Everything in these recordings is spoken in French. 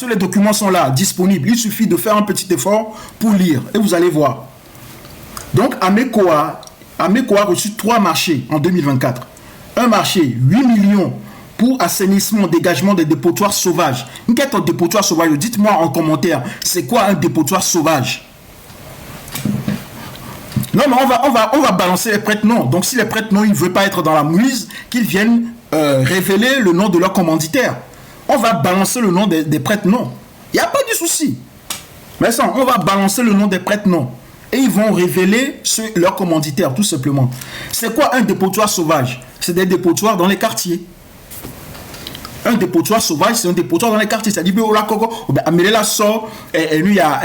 Les documents sont là, disponibles. Il suffit de faire un petit effort pour lire et vous allez voir. Donc, Ameco a reçu 3 marchés en 2024. Un marché, 8 millions pour assainissement, dégagement des dépotoirs sauvages. Qu'est-ce qu'un dépotoir sauvage? Dites-moi en commentaire, c'est quoi un dépotoir sauvage? Non, mais on va balancer les prête-noms. Donc, si les prête-noms ne veulent pas être dans la mouise, qu'ils viennent révéler le nom de leur commanditaire. On va balancer le nom des prête-noms. Il n'y a pas de souci. Mais ça, on va balancer le nom des prête-noms. Et ils vont révéler leur commanditaire, tout simplement. C'est quoi un dépotoir sauvage? C'est des dépotoirs dans les quartiers. Un dépotoir sauvage, c'est un dépotoir dans les quartiers. C'est-à-dire, Amélie sort, et lui, il y a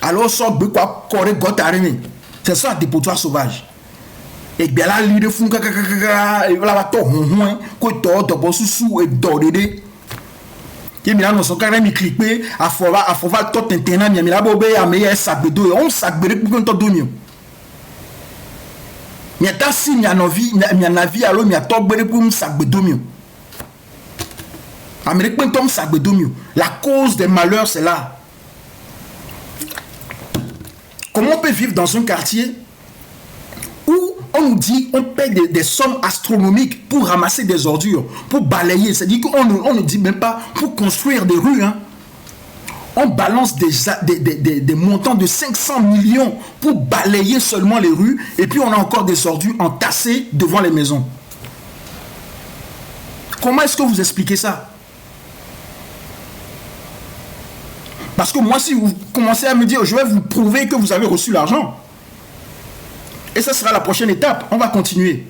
alors, sort c'est ça, un dépotoir sauvage. Et bien là, l'idée fou, et là, et bien là, nous sommes quand même cliqués à faire tout internet, mais là, il y a un sac de dos, on sac de pour qu'on te donne. Mais t'as si il y a une vie, alors il y a tout pour un sac de dos. La cause des malheurs, c'est là. Comment on peut vivre dans un quartier où on nous dit on paie des sommes astronomiques pour ramasser des ordures, pour balayer? C'est-à-dire qu'on ne dit même pas pour construire des rues. Hein. On balance des montants de 500 millions pour balayer seulement les rues, et puis on a encore des ordures entassées devant les maisons. Comment est-ce que vous expliquez ça? Parce que moi, si vous commencez à me dire, je vais vous prouver que vous avez reçu l'argent. Et ça sera la prochaine étape. On va continuer.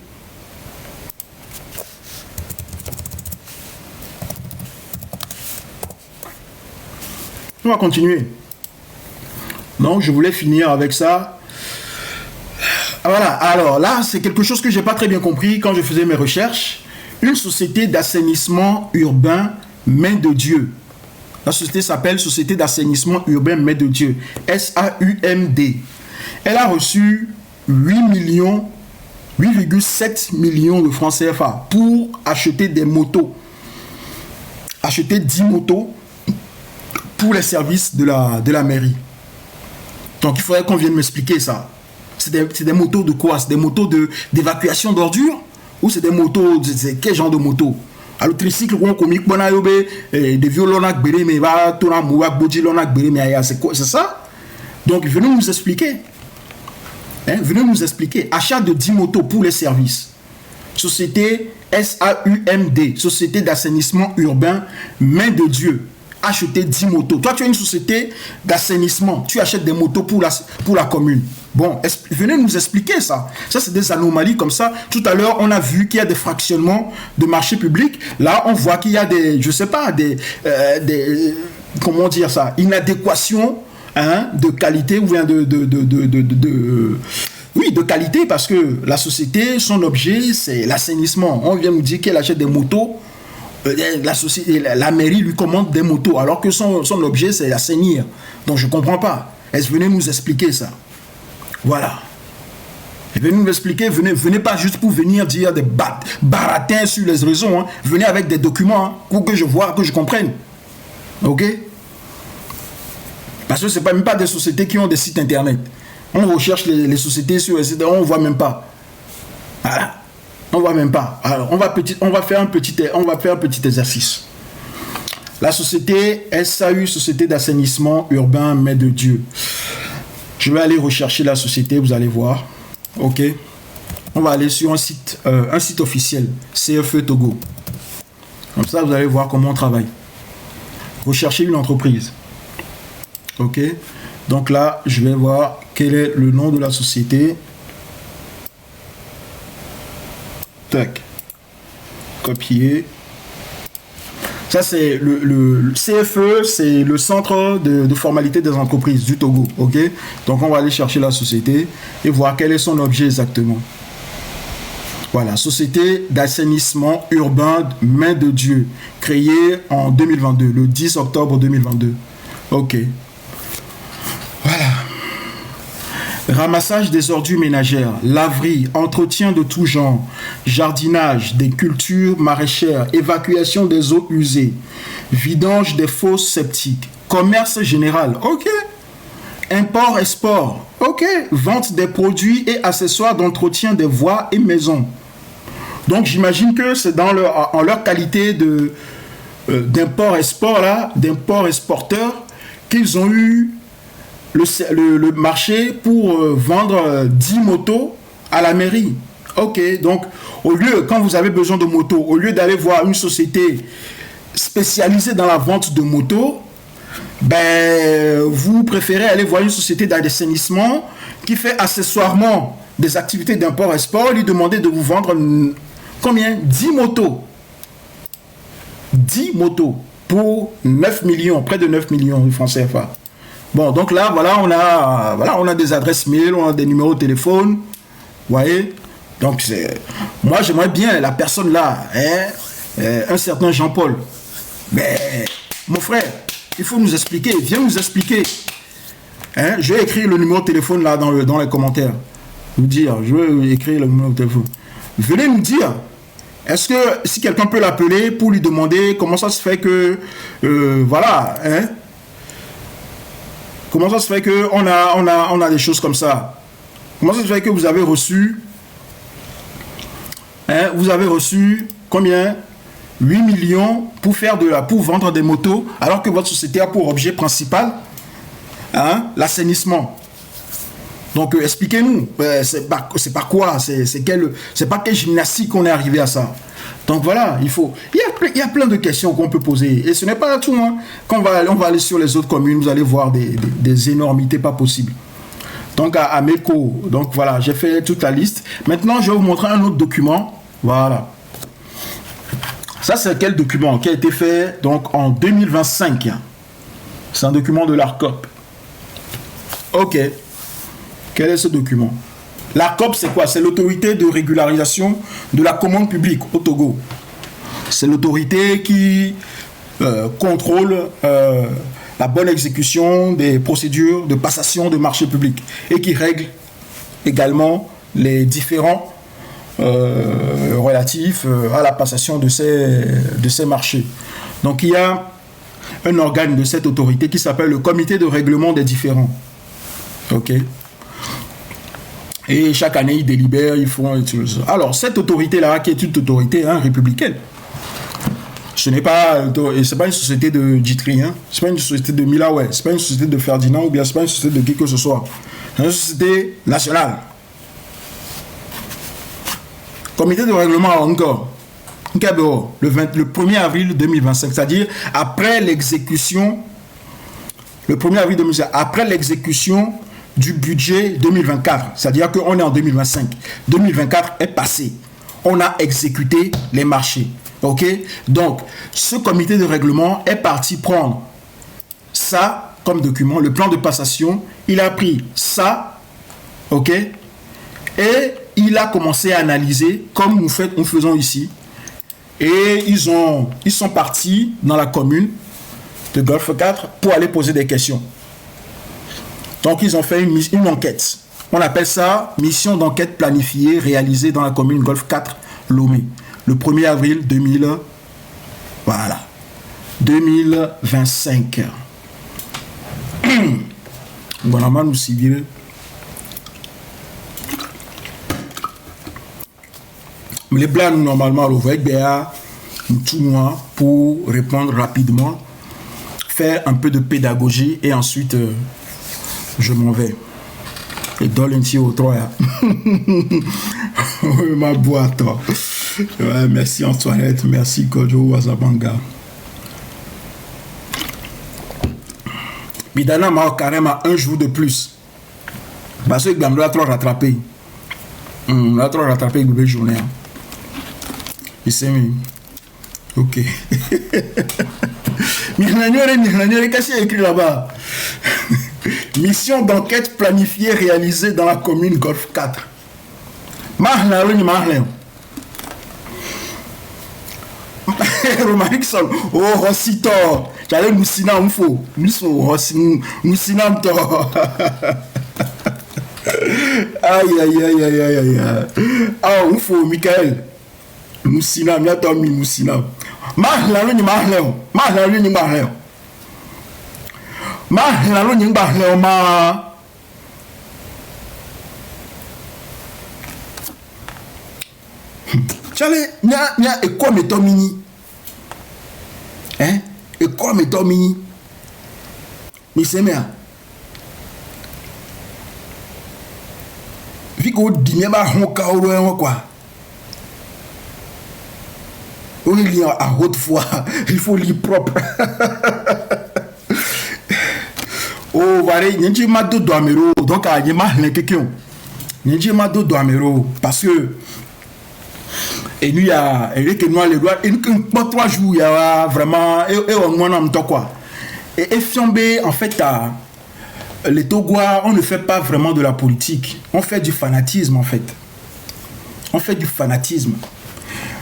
On va continuer. Donc, je voulais finir avec ça. Voilà. Alors là, c'est quelque chose que je n'ai pas très bien compris quand je faisais mes recherches. Une société d'assainissement urbain Main de Dieu. La société s'appelle Société d'assainissement urbain Main de Dieu. SAUMD. Elle a reçu 8,7 millions de francs CFA pour acheter des motos. Acheter 10 motos pour les services de la mairie. Donc il faudrait qu'on vienne m'expliquer ça. C'est des motos de quoi? C'est des motos d'évacuation d'ordures? Ou c'est des motos, quel genre de motos? Alors tricycle on comique des violons mais va tourner mouak bodi mais c'est ça? Donc venez nous expliquer. Venez nous expliquer. Achat de 10 motos pour les services. Société SAUMD, Société d'assainissement urbain Main de Dieu. Acheter 10 motos. Toi, tu as une société d'assainissement. Tu achètes des motos pour la commune. Bon, venez nous expliquer ça. Ça, c'est des anomalies comme ça. Tout à l'heure, on a vu qu'il y a des fractionnements de marchés publics. Là, on voit qu'il y a des, je sais pas, comment dire ça, inadéquations de qualité ou bien oui, de qualité, parce que la société, son objet, c'est l'assainissement. On vient nous dire qu'elle achète des motos. La mairie lui commande des motos, alors que son objet, c'est assainir. Donc, je ne comprends pas. Est-ce que venez nous expliquer ça? Voilà. Et venez nous expliquer, venez pas juste pour venir dire des baratins sur les réseaux. Hein. Venez avec des documents pour que je vois, que je comprenne. Ok? Parce que ce n'est même pas des sociétés qui ont des sites internet. On recherche les sociétés sur les sites, on ne voit même pas. Voilà. On ne voit même pas. Alors, on va faire un petit exercice. La société SAU, Société d'assainissement urbain Main de Dieu. Je vais aller rechercher la société, vous allez voir. Ok. On va aller sur un site officiel, CFE Togo. Comme ça, vous allez voir comment on travaille. Rechercher une entreprise. Ok. Donc là, je vais voir quel est le nom de la société. Tac. Copier. Ça, c'est le CFE, c'est le centre de formalité des entreprises du Togo. Ok. Donc, on va aller chercher la société et voir quel est son objet exactement. Voilà. Société d'assainissement urbain Main de Dieu, créée en 2022, le 10 octobre 2022. Ok. Voilà. Ramassage des ordures ménagères, laverie, entretien de tout genre, jardinage des cultures maraîchères, évacuation des eaux usées, vidange des fosses septiques, commerce général, ok. Import-export, ok. Vente des produits et accessoires d'entretien des voies et maisons. Donc j'imagine que c'est en leur qualité d'import-export, là, d'import-exporteur, qu'ils ont eu le marché pour vendre 10 motos à la mairie. Ok, donc au lieu, quand vous avez besoin de motos, au lieu d'aller voir une société spécialisée dans la vente de motos, ben, vous préférez aller voir une société d'assainissement qui fait accessoirement des activités d'import-export, lui demander de vous vendre combien? 10 motos. 10 motos pour 9 millions, près de 9 millions de francs CFA. Bon, donc là, on a des adresses mail, on a des numéros de téléphone. Vous voyez? Donc, moi, j'aimerais bien la personne là, un certain Jean-Paul. Mais, mon frère, il faut nous expliquer. Viens nous expliquer. Je vais écrire le numéro de téléphone là dans les commentaires. Vous dire, je vais écrire le numéro de téléphone. Venez nous dire. Est-ce que si quelqu'un peut l'appeler pour lui demander comment ça se fait que, comment ça se fait qu'on a des choses comme ça? Comment ça se fait que vous avez reçu, combien? 8 millions pour vendre des motos, alors que votre société a pour objet principal l'assainissement. Donc expliquez-nous, c'est pas quoi, c'est pas quelle gymnastique qu'on est arrivé à ça. Donc voilà, il y a plein de questions qu'on peut poser. Et ce n'est pas tout, hein. Quand on va aller sur les autres communes, vous allez voir des énormités pas possibles. Donc à MECO, donc voilà, j'ai fait toute la liste. Maintenant, je vais vous montrer un autre document. Voilà. Ça, c'est quel document qui a été fait donc en 2025. C'est un document de l'ARCOP. Ok. Quel est ce document? L'ARCOP, c'est quoi? C'est l'autorité de régularisation de la commande publique au Togo. C'est l'autorité qui contrôle la bonne exécution des procédures de passation de marchés publics et qui règle également les différents relatifs à la passation de ces marchés. Donc il y a un organe de cette autorité qui s'appelle le comité de règlement des différends. Ok. Et chaque année, ils délibèrent, ils font... Alors, cette autorité-là, qui est une autorité républicaine, ce n'est pas une société de Djitri, ce n'est pas une société de Milaway, ce n'est pas une société de Ferdinand, ou bien ce n'est pas une société de qui que ce soit. C'est une société nationale. Comité de règlement encore, le 1er avril 2025, c'est-à-dire après l'exécution, le 1er avril 2025, après l'exécution du budget 2024, c'est-à-dire qu'on est en 2025. 2024 est passé. On a exécuté les marchés. Ok? Donc, ce comité de règlement est parti prendre ça comme document, le plan de passation. Il a pris ça, ok? Et il a commencé à analyser comme nous faisons ici. Et ils sont partis dans la commune de Golfe 4 pour aller poser des questions. Donc, ils ont fait une enquête. On appelle ça mission d'enquête planifiée réalisée dans la commune Golfe 4 Lomé. Le 1er avril 2025. Voilà, nous civil. Les blancs, normalement, le voyez bien, tout moi pour répondre rapidement, faire un peu de pédagogie et ensuite je m'en vais. Et dans l'intérieur au 3. Ma boîte. Ouais, merci Antoinette, merci Kojo Wazabanga. Bidana m'a carrément un jour de plus. Parce que Gamdo a trop rattrapé. On a trop rattrapé une belle journée. Il s'est mis. Ok. Qu'est-ce qu'il y a écrit là-bas? Mission d'enquête planifiée réalisée dans la commune Golfe 4. Romarikson, oh Rossito, j'allais Moussina Mfo, Moussina Mto. Aïe, aïe, aïe, aïe, aïe, aïe. Ah, il faut, Michael. Moussina, miato mi Moussina. Mahla lo ni mahleo. Mahla lo ni mahleo. Mahla lo ni mahleo ma. Chale, nya école méthode mini. Hein? École méthode mini. Mais c'est bien. Vigo dîner ba honka oro quoi. On lit à haute voix, il faut lire propre. Oh, voilà, il y a ma do doamero, donc il y a ma quelqu'un. Il y a ma do doamero parce que et nous il y a que nous les doigts et nous pas 3 jours il y a vraiment et on en temps quoi. Et Fiombe en fait les Togois, on ne fait pas vraiment de la politique, on fait du fanatisme en fait. On fait du fanatisme.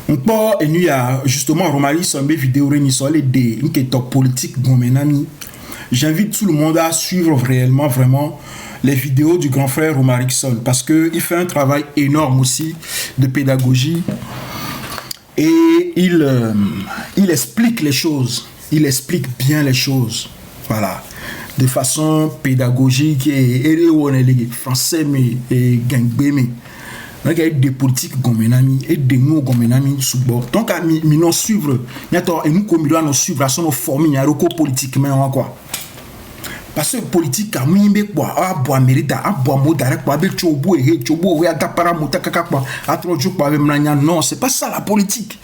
On peut, et nous, il y a justement Romari Sombe vidéo sur les dés, une question politique. J'invite tout le monde à suivre réellement, vraiment, les vidéos du grand frère Romari Sol parce qu'il fait un travail énorme aussi de pédagogie et il explique les choses. Il explique bien les choses. Voilà. De façon pédagogique et on est les français, mais et gangbé, donc il y a des politiques gomenami et des mots gomenami sous bord. Donc nous nous suivre, et nous comme nous suivre à son former il y a recours politique mais quoi. Parce que politique a mis quoi a bois mérite a bois mot direct quoi avec chobo et atapara mota kaka quoi a trop jour quoi non, c'est pas ça la politique.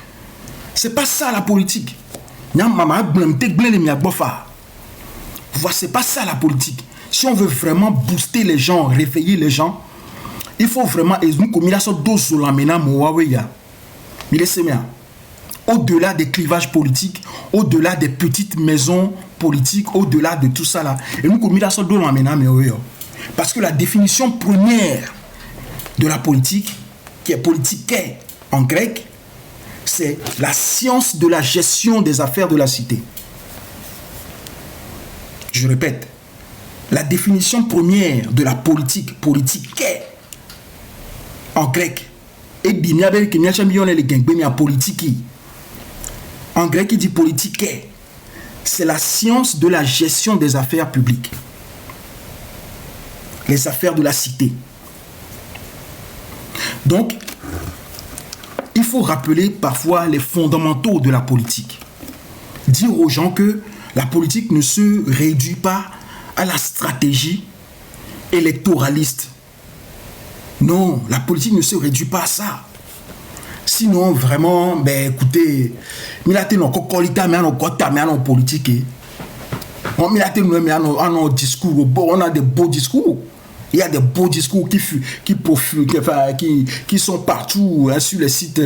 C'est pas ça la politique. Nya mama blâme te blâme mi agbofa. Voilà, c'est pas ça la politique. Si on veut vraiment booster les gens, réveiller les gens, il faut vraiment, au-delà des clivages politiques, au-delà des petites maisons politiques, au-delà de tout ça là. Et nous, parce que la définition première de la politique, qui est politique en grec, c'est la science de la gestion des affaires de la cité. Je répète, la définition première de la politique, politique en grec, et politique. En grec, il dit politique. C'est la science de la gestion des affaires publiques. Les affaires de la cité. Donc, il faut rappeler parfois les fondamentaux de la politique. Dire aux gens que la politique ne se réduit pas à la stratégie électoraliste. Non, la politique ne se réduit pas à ça. Sinon, vraiment, ben écoutez, mais là, on a politique. On a discours, on a des beaux discours. Il y a des beaux discours qui sont partout hein, sur les sites,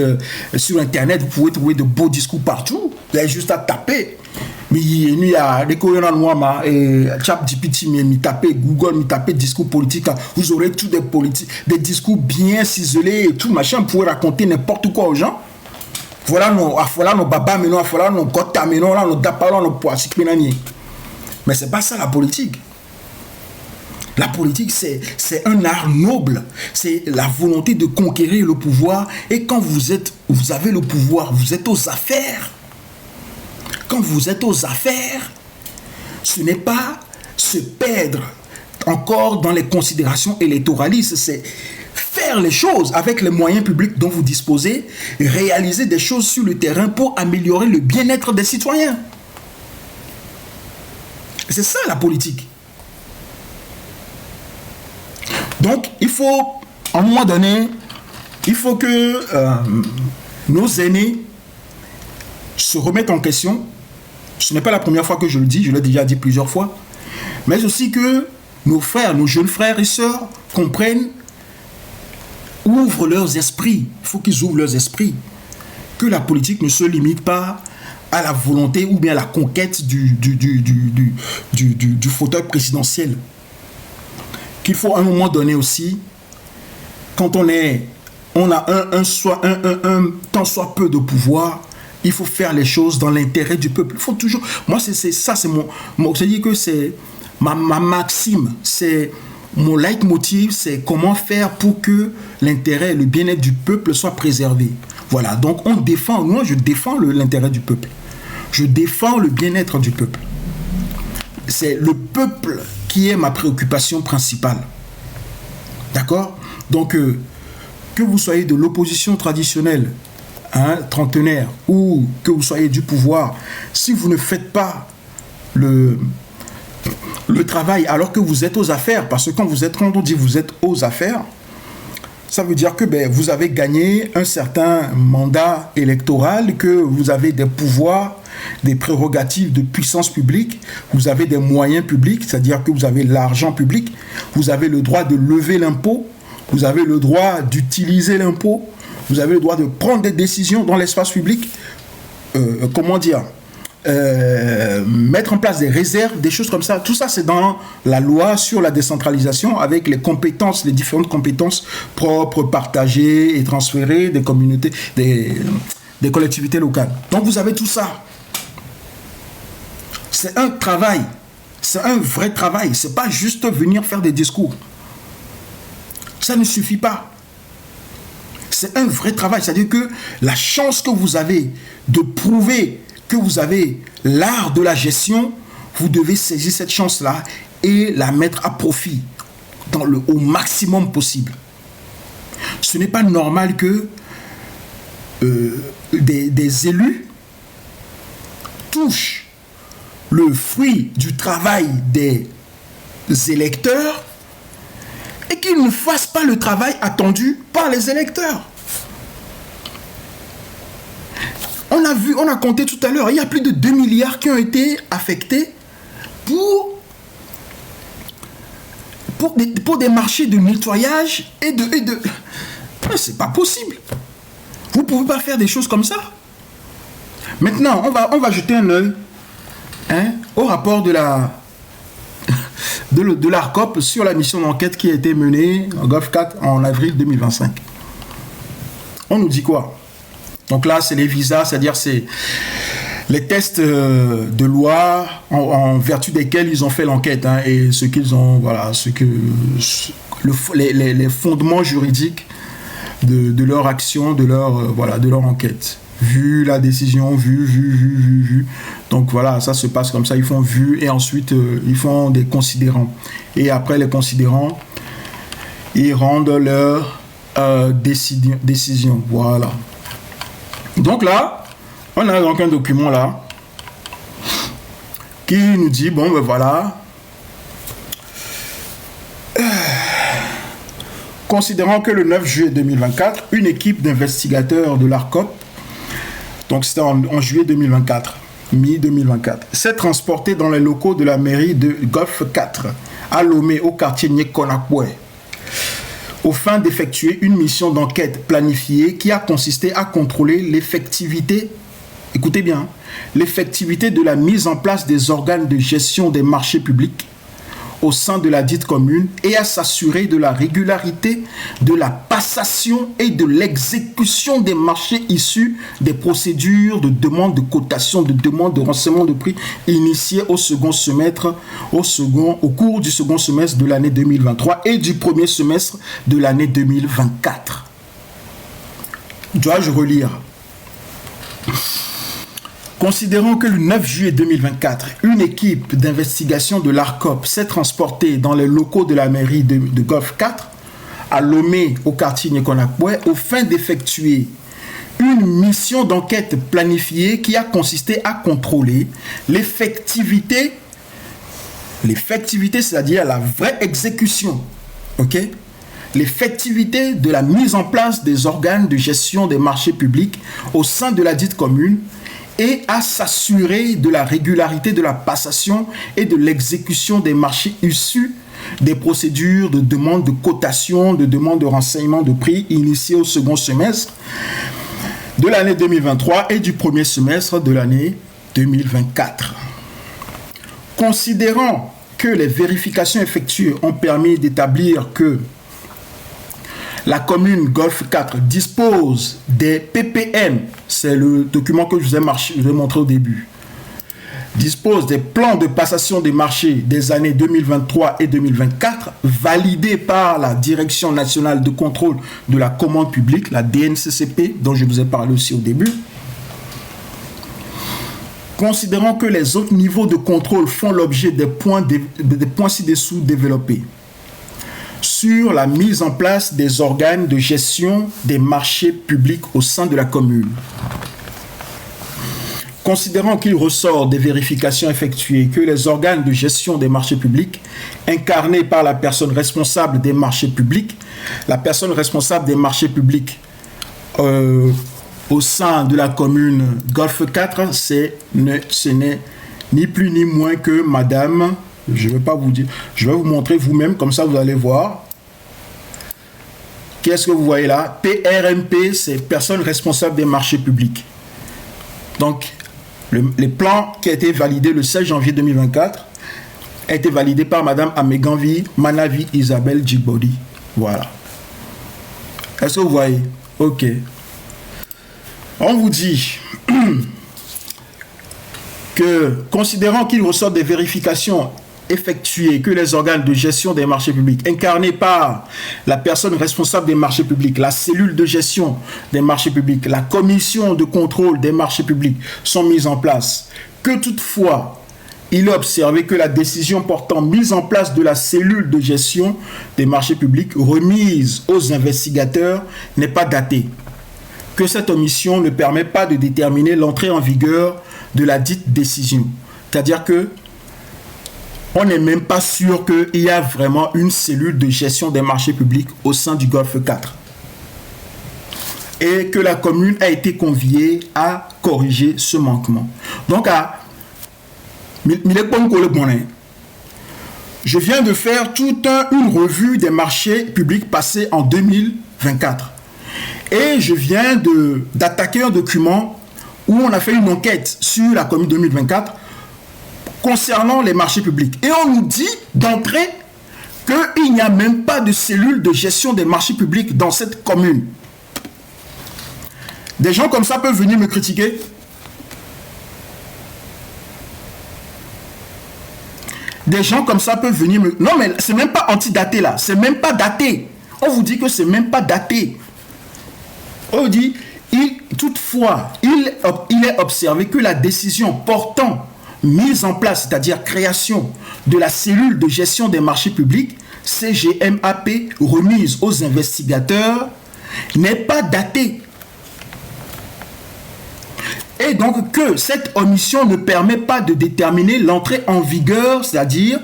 sur Internet. Vous pouvez trouver de beaux discours partout. Vous avez juste à taper. Mais il y a des Coréens noirs, Chat GPT, mais tapez Google, mais tapez discours politique. Vous aurez tous des discours bien ciselés et tout machin. Vous pouvez raconter n'importe quoi aux gens. Voilà nos babas, voilà nos gota, nos dapala, nos poissons. Mais c'est pas ça la politique. La politique, c'est un art noble. C'est la volonté de conquérir le pouvoir. Et quand vous avez le pouvoir, vous êtes aux affaires. Quand vous êtes aux affaires, ce n'est pas se perdre encore dans les considérations électoralistes. C'est faire les choses avec les moyens publics dont vous disposez, réaliser des choses sur le terrain pour améliorer le bien-être des citoyens. C'est ça la politique. Donc, il faut, à un moment donné, il faut que nos aînés se remettent en question. Ce n'est pas la première fois que je le dis, je l'ai déjà dit plusieurs fois. Mais aussi que nos frères, nos jeunes frères et sœurs comprennent, ouvrent leurs esprits. Il faut qu'ils ouvrent leurs esprits. Que la politique ne se limite pas à la volonté ou bien à la conquête du fauteuil présidentiel. Qu'il faut à un moment donné aussi, quand on a un tant soit peu de pouvoir, il faut faire les choses dans l'intérêt du peuple. Il faut toujours... Moi, c'est ça, c'est je dis que c'est ma maxime. C'est mon leitmotiv, c'est comment faire pour que l'intérêt et le bien-être du peuple soient préservés. Voilà, donc on défend, moi je défends l'intérêt du peuple. Je défends le bien-être du peuple. C'est le peuple qui est ma préoccupation principale. D'accord? Donc, que vous soyez de l'opposition traditionnelle, trentenaire, ou que vous soyez du pouvoir, si vous ne faites pas le travail alors que vous êtes aux affaires, parce que quand on dit vous êtes aux affaires, ça veut dire que vous avez gagné un certain mandat électoral, que vous avez des pouvoirs, des prérogatives de puissance publique, vous avez des moyens publics, c'est-à-dire que vous avez l'argent public, vous avez le droit de lever l'impôt, vous avez le droit d'utiliser l'impôt, vous avez le droit de prendre des décisions dans l'espace public, mettre en place des réserves, des choses comme ça. Tout ça, c'est dans la loi sur la décentralisation, avec les compétences, les différentes compétences propres, partagées et transférées des communautés, des collectivités locales. Donc, vous avez tout ça. C'est un travail. C'est un vrai travail. C'est pas juste venir faire des discours. Ça ne suffit pas. C'est un vrai travail. C'est-à-dire que la chance que vous avez de prouver que vous avez l'art de la gestion, vous devez saisir cette chance-là et la mettre à profit au maximum possible. Ce n'est pas normal que des élus touchent le fruit du travail des électeurs et qu'ils ne fassent pas le travail attendu par les électeurs. On a compté tout à l'heure, il y a plus de 2 milliards qui ont été affectés pour des marchés de nettoyage et de... Mais c'est pas possible. Vous ne pouvez pas faire des choses comme ça. Maintenant, on va jeter un œil au rapport de l'ARCOP sur la mission d'enquête qui a été menée en Golfe 4 en avril 2025. On nous dit quoi? Donc là, c'est les visas, c'est-à-dire c'est les tests de loi en vertu desquels ils ont fait l'enquête et ce qu'ils ont, voilà, les fondements juridiques de leur action, de leur enquête. Vu la décision, vu. Donc voilà, ça se passe comme ça, ils font vu et ensuite ils font des considérants. Et après les considérants, ils rendent leur décision. Voilà. Donc là, on a donc un document là qui nous dit, bon ben voilà, considérant que le 9 juillet 2024, une équipe d'investigateurs de l'ARCOP, donc c'était en juillet 2024, mi-2024, s'est transportée dans les locaux de la mairie de Golfe 4, à Lomé, au quartier Nyekonakwe, aux fins d'effectuer une mission d'enquête planifiée qui a consisté à contrôler l'effectivité, écoutez bien, l'effectivité de la mise en place des organes de gestion des marchés publics au sein de la dite commune et à s'assurer de la régularité de la passation et de l'exécution des marchés issus des procédures de demande de cotation, de demande de renseignement de prix initiées au cours du second semestre de l'année 2023 et du premier semestre de l'année 2024. Dois-je relire? Considérant que le 9 juillet 2024, une équipe d'investigation de l'ARCOP s'est transportée dans les locaux de la mairie de Golfe 4, à Lomé, au quartier Nyekonakwe, aux fins d'effectuer une mission d'enquête planifiée qui a consisté à contrôler l'effectivité, c'est-à-dire la vraie exécution, l'effectivité de la mise en place des organes de gestion des marchés publics au sein de la dite commune, et à s'assurer de la régularité de la passation et de l'exécution des marchés issus des procédures de demande de cotation, de demande de renseignement de prix initiées au second semestre de l'année 2023 et du premier semestre de l'année 2024. Considérant que les vérifications effectuées ont permis d'établir que la commune Golfe 4 dispose des PPM, c'est le document que je vous ai montré au début, dispose des plans de passation des marchés des années 2023 et 2024 validés par la Direction nationale de contrôle de la commande publique, la DNCCP, dont je vous ai parlé aussi au début. Considérant que les autres niveaux de contrôle font l'objet des points ci-dessous développés. Sur la mise en place des organes de gestion des marchés publics au sein de la commune. Considérant qu'il ressort des vérifications effectuées que les organes de gestion des marchés publics, incarnés par la personne responsable des marchés publics, la personne responsable des marchés publics au sein de la commune Golfe 4, ce n'est ni plus ni moins que madame, je ne vais pas vous dire, je vais vous montrer vous-même, comme ça vous allez voir. Qu'est-ce que vous voyez là? PRMP, c'est personne responsable des marchés publics. Donc, les plans qui a été validé le 16 janvier 2024 a été validé par Madame Ameganvi Manavi Isabelle Djigbodi. Voilà. Est-ce que vous voyez? Ok. On vous dit que, considérant qu'il ressort des vérifications effectuées que les organes de gestion des marchés publics, incarnés par la personne responsable des marchés publics, la cellule de gestion des marchés publics, la commission de contrôle des marchés publics sont mises en place, que toutefois, il a observé que la décision portant mise en place de la cellule de gestion des marchés publics remise aux investigateurs n'est pas datée, que cette omission ne permet pas de déterminer l'entrée en vigueur de la dite décision. C'est-à-dire que on n'est même pas sûr qu'il y a vraiment une cellule de gestion des marchés publics au sein du Golfe 4. Et que la commune a été conviée à corriger ce manquement. Donc, je viens de faire toute une revue des marchés publics passés en 2024. Et je viens d'attaquer un document où on a fait une enquête sur la commune 2024 concernant les marchés publics. Et on nous dit d'entrée qu'il n'y a même pas de cellule de gestion des marchés publics dans cette commune. Des gens comme ça peuvent venir me critiquer. Des gens comme ça peuvent venir me... Non, mais c'est même pas antidaté là. C'est même pas daté. On vous dit que c'est même pas daté. On vous dit, toutefois, il est observé que la décision portant mise en place, c'est-à-dire création de la cellule de gestion des marchés publics, CGMAP, remise aux investigateurs, n'est pas datée. Et donc que cette omission ne permet pas de déterminer l'entrée en vigueur, c'est-à-dire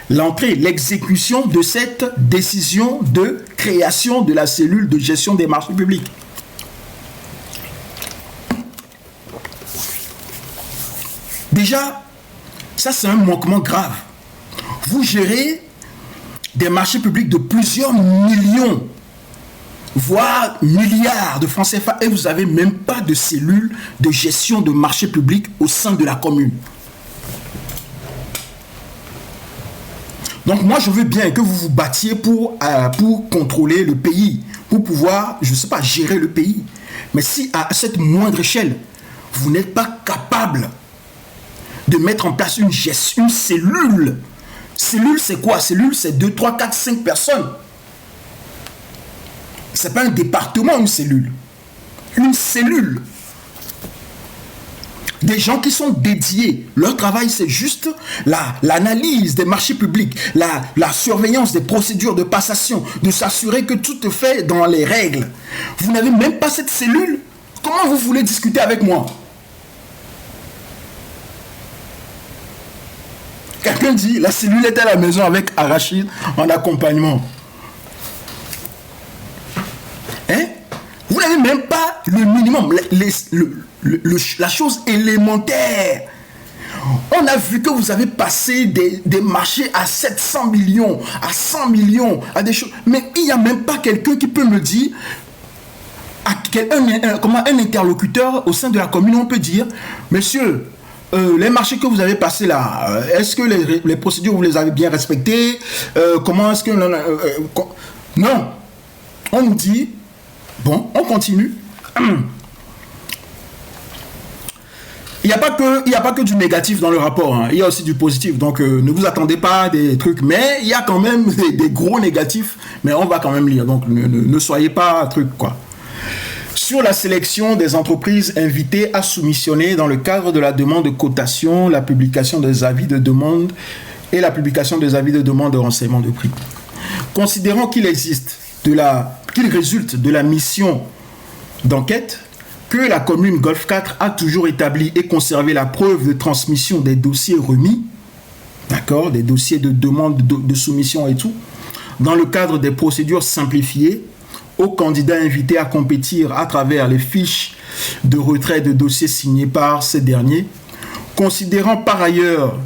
l'exécution de cette décision de création de la cellule de gestion des marchés publics. Déjà, ça c'est un manquement grave. Vous gérez des marchés publics de plusieurs millions, voire milliards de francs CFA et vous n'avez même pas de cellule de gestion de marchés publics au sein de la commune. Donc moi je veux bien que vous vous battiez pour contrôler le pays, pour pouvoir, je ne sais pas, gérer le pays. Mais si à cette moindre échelle, vous n'êtes pas capable de mettre en place une cellule. Cellule, c'est quoi? Cellule, c'est 2, 3, 4, 5 personnes. Ce n'est pas un département, une cellule. Une cellule. Des gens qui sont dédiés. Leur travail, c'est juste l'analyse des marchés publics, la surveillance des procédures de passation, de s'assurer que tout est fait dans les règles. Vous n'avez même pas cette cellule. Comment vous voulez discuter avec moi? Quelqu'un dit, la cellule est à la maison avec Arachide en accompagnement. Hein? Vous n'avez même pas le minimum, la chose élémentaire. On a vu que vous avez passé des marchés à 700 millions, à 100 millions, à des choses. Mais il n'y a même pas quelqu'un qui peut me dire, comment un interlocuteur au sein de la commune, on peut dire, monsieur, les marchés que vous avez passés là, est-ce que les procédures, vous les avez bien respectées? Comment est-ce que... non. On nous dit, bon, on continue. Il n'y a pas que du négatif dans le rapport, hein. Il y a aussi du positif. Donc, ne vous attendez pas à des trucs. Mais il y a quand même des gros négatifs. Mais on va quand même lire. Donc, ne soyez pas truc, quoi. Sur la sélection des entreprises invitées à soumissionner dans le cadre de la demande de cotation, la publication des avis de demande et la publication des avis de demande de renseignement de prix. Considérant qu'il résulte de la mission d'enquête que la commune Golfe 4 a toujours établi et conservé la preuve de transmission des dossiers remis, d'accord, des dossiers de demande de soumission et tout, dans le cadre des procédures simplifiées aux candidats invités à compétir à travers les fiches de retrait de dossiers signées par ces derniers, considérant par ailleurs,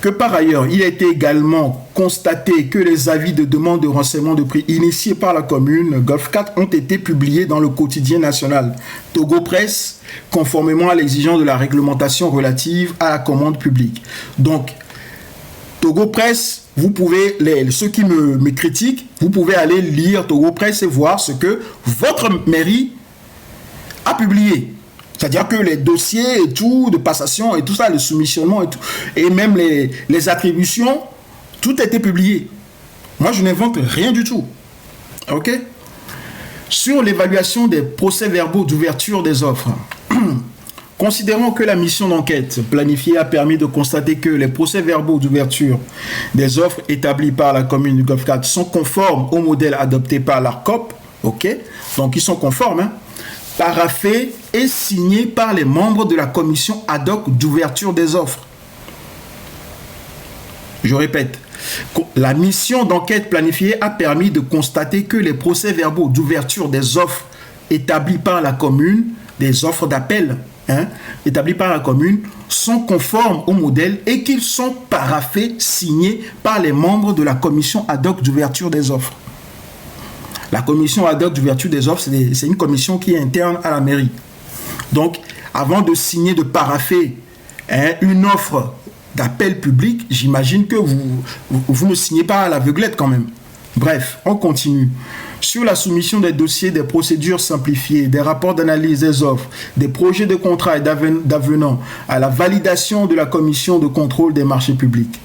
il a été également constaté que les avis de demande de renseignement de prix initiés par la commune Golfe 4 ont été publiés dans le quotidien national Togo Presse, conformément à l'exigence de la réglementation relative à la commande publique. Donc, Togo Presse, vous pouvez, ceux qui me critiquent, vous pouvez aller lire Togo Presse et voir ce que votre mairie a publié. C'est-à-dire que les dossiers et tout, de passation et tout ça, le soumissionnement et tout, et même les attributions, tout a été publié. Moi, je n'invente rien du tout. OK? Sur l'évaluation des procès-verbaux d'ouverture des offres, considérant que la mission d'enquête planifiée a permis de constater que les procès-verbaux d'ouverture des offres établis par la commune du Golfe 4 sont conformes au modèle adopté par l'ARCOP, OK? Donc, ils sont conformes, hein? Paraphé et signé par les membres de la commission ad hoc d'ouverture des offres. Je répète, la mission d'enquête planifiée a permis de constater que les procès-verbaux d'ouverture des offres établis par la commune, des offres d'appel, établis par la commune, sont conformes au modèle et qu'ils sont paraphés, signés par les membres de la commission ad hoc d'ouverture des offres. La commission ad hoc d'ouverture des offres, c'est une commission qui est interne à la mairie. Donc, avant de signer, de parapher une offre d'appel public, j'imagine que vous ne signez pas à l'aveuglette quand même. Bref, on continue. Sur la soumission des dossiers, des procédures simplifiées, des rapports d'analyse des offres, des projets de contrat et d'avenants à la validation de la commission de contrôle des marchés publics.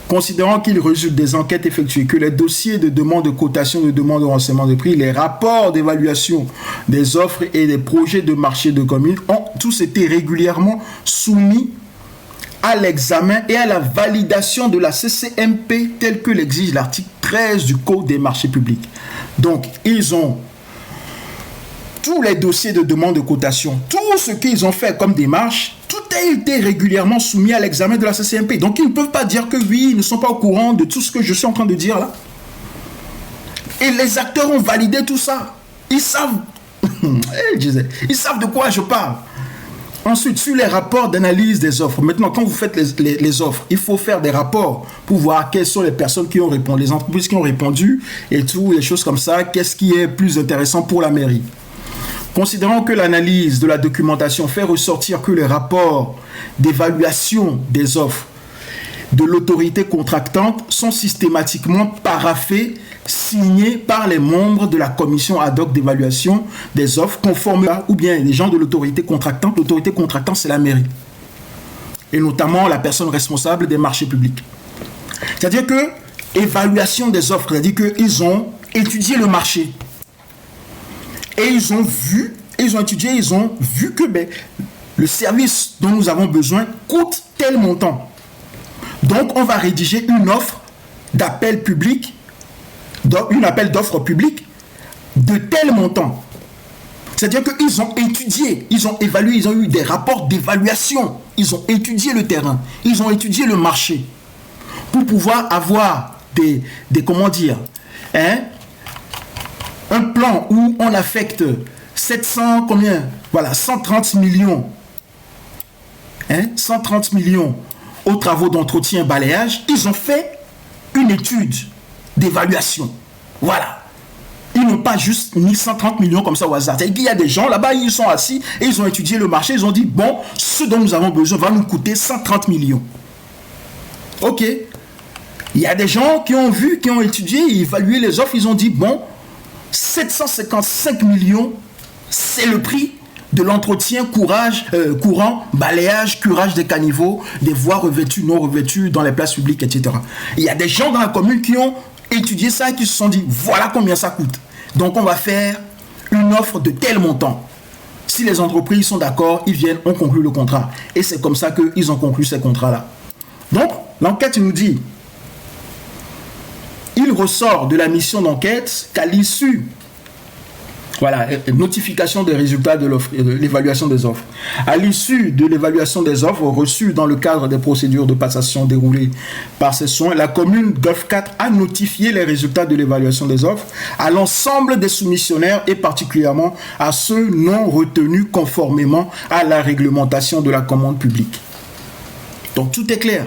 Considérant qu'il résulte des enquêtes effectuées que les dossiers de demande de cotation, de demande de renseignement de prix, les rapports d'évaluation des offres et des projets de marché de communes ont tous été régulièrement soumis à l'examen et à la validation de la CCMP tel que l'exige l'article 13 du Code des marchés publics. Donc, ils ont tous les dossiers de demande de cotation, tout ce qu'ils ont fait comme démarche, tout a été régulièrement soumis à l'examen de la CCMP. Donc, ils ne peuvent pas dire que oui, ils ne sont pas au courant de tout ce que je suis en train de dire là. Et les acteurs ont validé tout ça. Ils savent, ils savent de quoi je parle. Ensuite, sur les rapports d'analyse des offres. Maintenant, quand vous faites les offres, il faut faire des rapports pour voir quelles sont les personnes qui ont répondu, les entreprises qui ont répondu et tout, les choses comme ça. Qu'est-ce qui est plus intéressant pour la mairie? Considérant que l'analyse de la documentation fait ressortir que les rapports d'évaluation des offres de l'autorité contractante sont systématiquement paraphés, signés par les membres de la commission ad hoc d'évaluation des offres conformes ou bien les gens de l'autorité contractante. L'autorité contractante, c'est la mairie. Et notamment la personne responsable des marchés publics. C'est-à-dire que évaluation des offres, c'est-à-dire qu'ils ont étudié le marché. Et ils ont étudié, ils ont vu que le service dont nous avons besoin coûte tel montant. Donc, on va rédiger une offre d'appel public, une appel d'offres publique de tel montant. C'est-à-dire qu'ils ont étudié, ils ont évalué, ils ont eu des rapports d'évaluation. Ils ont étudié le terrain, ils ont étudié le marché pour pouvoir avoir comment dire, un plan où on affecte 130 millions, 130 millions aux travaux d'entretien balayage. Ils ont fait une étude d'évaluation. Voilà. Ils n'ont pas juste mis 130 millions comme ça au hasard. Il y a des gens là-bas, ils sont assis et ils ont étudié le marché. Ils ont dit, bon, ce dont nous avons besoin va nous coûter 130 millions. Ok. Il y a des gens qui ont vu, qui ont étudié, évalué les offres. Ils ont dit, bon, 755 millions, c'est le prix de l'entretien courant, balayage, curage des caniveaux, des voies revêtues, non revêtues dans les places publiques, etc. Il y a des gens dans la commune qui ont étudié ça et qui se sont dit, voilà combien ça coûte. Donc on va faire une offre de tel montant. Si les entreprises sont d'accord, ils viennent, on conclut le contrat. Et c'est comme ça qu'ils ont conclu ces contrats-là. Donc, l'enquête nous dit, il ressort de la mission d'enquête qu'à l'issue, voilà, notification des résultats de l'évaluation des offres. À l'issue de l'évaluation des offres reçues dans le cadre des procédures de passation déroulées par ces soins, la commune Golf 4 a notifié les résultats de l'évaluation des offres à l'ensemble des soumissionnaires et particulièrement à ceux non retenus conformément à la réglementation de la commande publique. Donc tout est clair.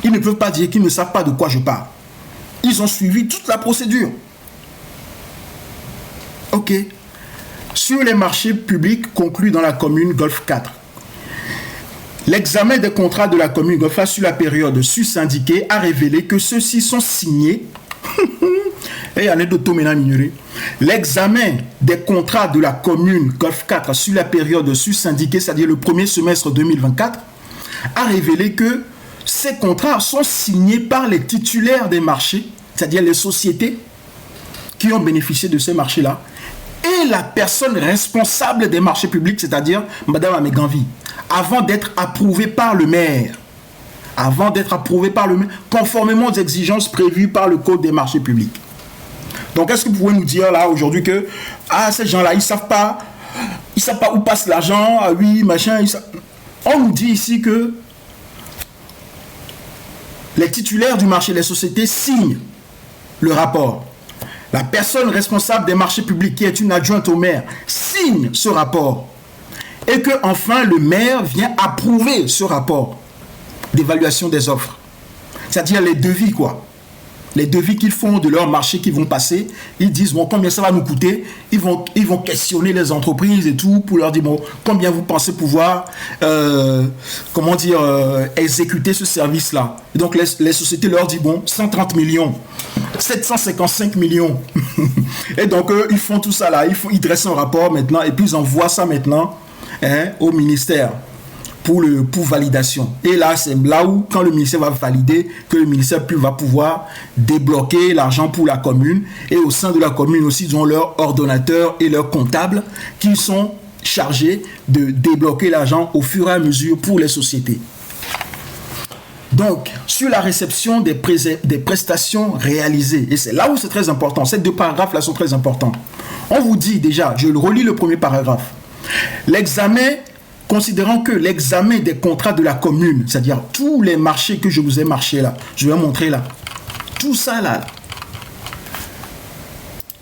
Ils ne peuvent pas dire qu'ils ne savent pas de quoi je parle. Ils ont suivi toute la procédure. Ok. Sur les marchés publics conclus dans la commune Golf 4, l'examen des contrats de la commune Golf 4 sur la période sus-indiquée a révélé que ceux-ci sont signés. Et anecdote maintenant ignorée. L'examen des contrats de la commune Golf 4 sur la période sus-indiquée, c'est-à-dire le premier semestre 2024, a révélé que ces contrats sont signés par les titulaires des marchés, c'est-à-dire les sociétés qui ont bénéficié de ces marchés-là, et la personne responsable des marchés publics, c'est-à-dire Madame Améganvi, avant d'être approuvée par le maire. Avant d'être approuvée par le maire, conformément aux exigences prévues par le Code des marchés publics. Donc, est-ce que vous pouvez nous dire là aujourd'hui que ces gens-là, ils ne savent pas où passe l'argent, oui, machin. On nous dit ici que les titulaires du marché, les sociétés signent le rapport. La personne responsable des marchés publics, qui est une adjointe au maire, signe ce rapport. Et que enfin le maire vient approuver ce rapport d'évaluation des offres. C'est-à-dire les devis, quoi. Les devis qu'ils font de leur marché qui vont passer, ils disent, bon, combien ça va nous coûter? Ils vont questionner les entreprises et tout pour leur dire, bon, combien vous pensez pouvoir, exécuter ce service-là? Et donc, les sociétés leur disent, bon, 130 millions, 755 millions. Et donc, ils font tout ça là, ils dressent un rapport maintenant, et puis ils envoient ça maintenant au ministère. Pour validation. Et là, c'est là où, quand le ministère va valider, que le ministère va pouvoir débloquer l'argent pour la commune. Et au sein de la commune aussi, ils ont leurs ordonnateurs et leurs comptables qui sont chargés de débloquer l'argent au fur et à mesure pour les sociétés. Donc, sur la réception des prestations réalisées, et c'est là où c'est très important, ces deux paragraphes-là sont très importants. On vous dit déjà, je relis le premier paragraphe, considérant que l'examen des contrats de la commune, c'est-à-dire tous les marchés que je vous ai marchés là, je vais montrer là, tout ça là,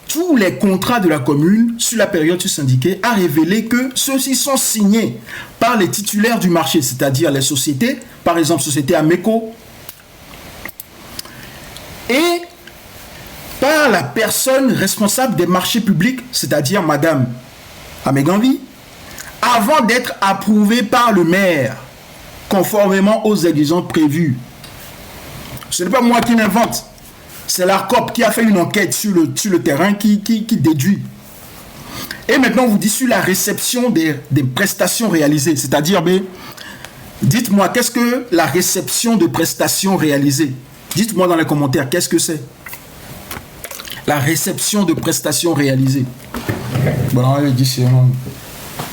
tous les contrats de la commune sur la période syndiquée a révélé que ceux-ci sont signés par les titulaires du marché, c'est-à-dire les sociétés, par exemple société Ameco, et par la personne responsable des marchés publics, c'est-à-dire Madame Améganvi, avant d'être approuvé par le maire, conformément aux exigences prévues. Ce n'est pas moi qui l'invente. C'est l'ARCOP qui a fait une enquête sur le terrain qui déduit. Et maintenant, on vous dit sur la réception des prestations réalisées. C'est-à-dire, dites-moi, qu'est-ce que la réception de prestations réalisées? Dites-moi dans les commentaires, qu'est-ce que c'est? La réception de prestations réalisées. Bon, on va dire c'est un...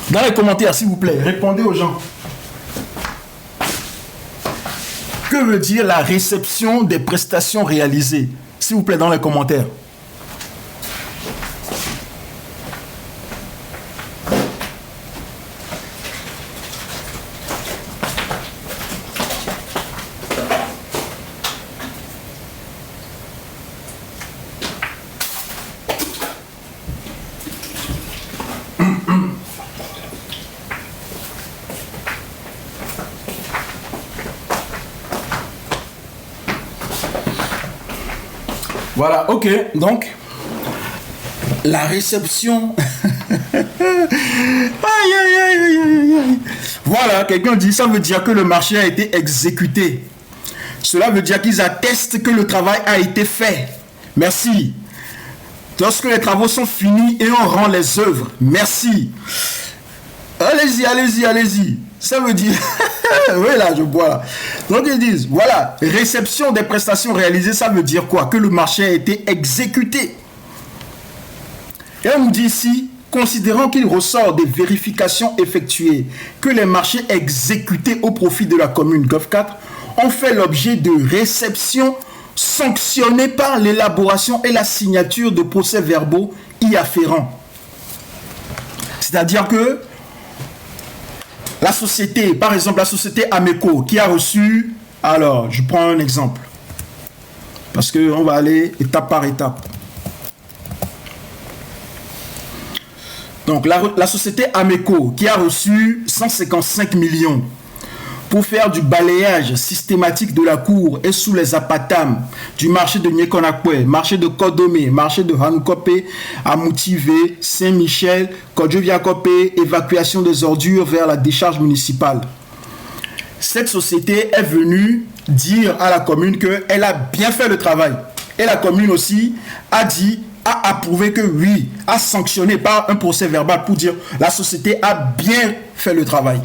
Dans les commentaires, s'il vous plaît, répondez aux gens. Que veut dire la réception des prestations réalisées? S'il vous plaît, dans les commentaires. Voilà, ok, donc, la réception... Voilà, quelqu'un dit, ça veut dire que le marché a été exécuté. Cela veut dire qu'ils attestent que le travail a été fait. Merci. Lorsque les travaux sont finis et on rend les œuvres, merci. Allez-y, allez-y, allez-y. Ça veut dire... oui, là, je vois là. Donc, ils disent, voilà, réception des prestations réalisées, ça veut dire quoi? Que le marché a été exécuté. Et on nous dit ici, considérant qu'il ressort des vérifications effectuées, que les marchés exécutés au profit de la commune GOF4 ont fait l'objet de réceptions sanctionnées par l'élaboration et la signature de procès-verbaux y afférents. C'est-à-dire que la société, par exemple la société Ameco, qui a reçu, alors je prends un exemple, parce qu'on va aller étape par étape. Donc la société Ameco, qui a reçu 155 millions pour faire du balayage systématique de la cour et sous les apatames du marché de Nyekonakwe, marché de Kodomé, marché de Hanukopé, à Moutivé, Saint-Michel, Kodjoviakopé, évacuation des ordures vers la décharge municipale. Cette société est venue dire à la commune qu'elle a bien fait le travail. Et la commune aussi a dit, a approuvé que oui, a sanctionné par un procès verbal pour dire la société a bien fait le travail.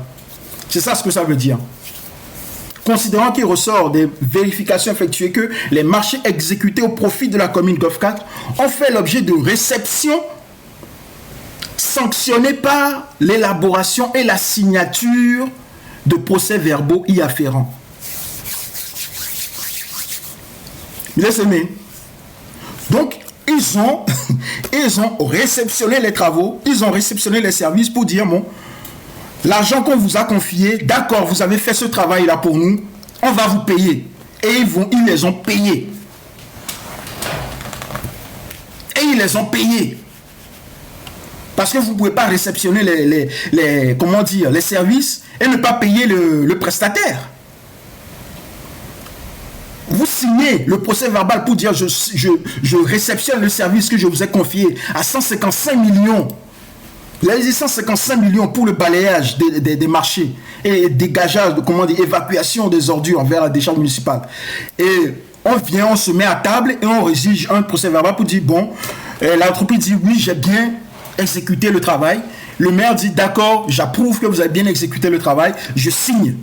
C'est ça ce que ça veut dire. Considérant qu'il ressort des vérifications effectuées que les marchés exécutés au profit de la commune GOF4 ont fait l'objet de réceptions sanctionnées par l'élaboration et la signature de procès-verbaux y afférents. Laissez-moi. Donc, ils ont réceptionné les travaux, ils ont réceptionné les services pour dire, bon, l'argent qu'on vous a confié, d'accord, vous avez fait ce travail-là pour nous, on va vous payer. Et ils les ont payés. Et ils les ont payés. Parce que vous ne pouvez pas réceptionner les services et ne pas payer le prestataire. Vous signez le procès verbal pour dire je réceptionne le service que je vous ai confié à 155 millions. Vous avez dit 155 millions pour le balayage des marchés et dégageage, évacuation des ordures vers la décharge municipale. Et on se met à table et on rédige un procès verbal pour dire, bon, l'entreprise dit, oui, j'ai bien exécuté le travail. Le maire dit, d'accord, j'approuve que vous avez bien exécuté le travail, je signe.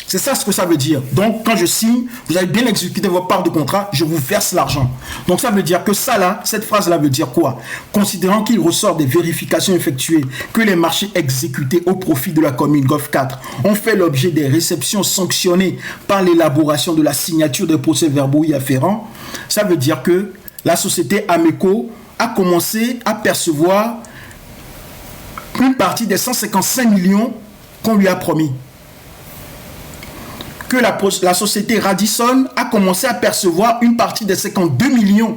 C'est ça ce que ça veut dire. Donc, quand je signe, vous avez bien exécuté votre part de contrat, je vous verse l'argent. Donc, ça veut dire que ça là, cette phrase-là veut dire quoi? Considérant qu'il ressort des vérifications effectuées que les marchés exécutés au profit de la commune GOF4 ont fait l'objet des réceptions sanctionnées par l'élaboration de la signature des procès-verbaux y afférents, ça veut dire que la société Ameco a commencé à percevoir une partie des 155 millions qu'on lui a promis. Que la société Radisson a commencé à percevoir une partie des 52 millions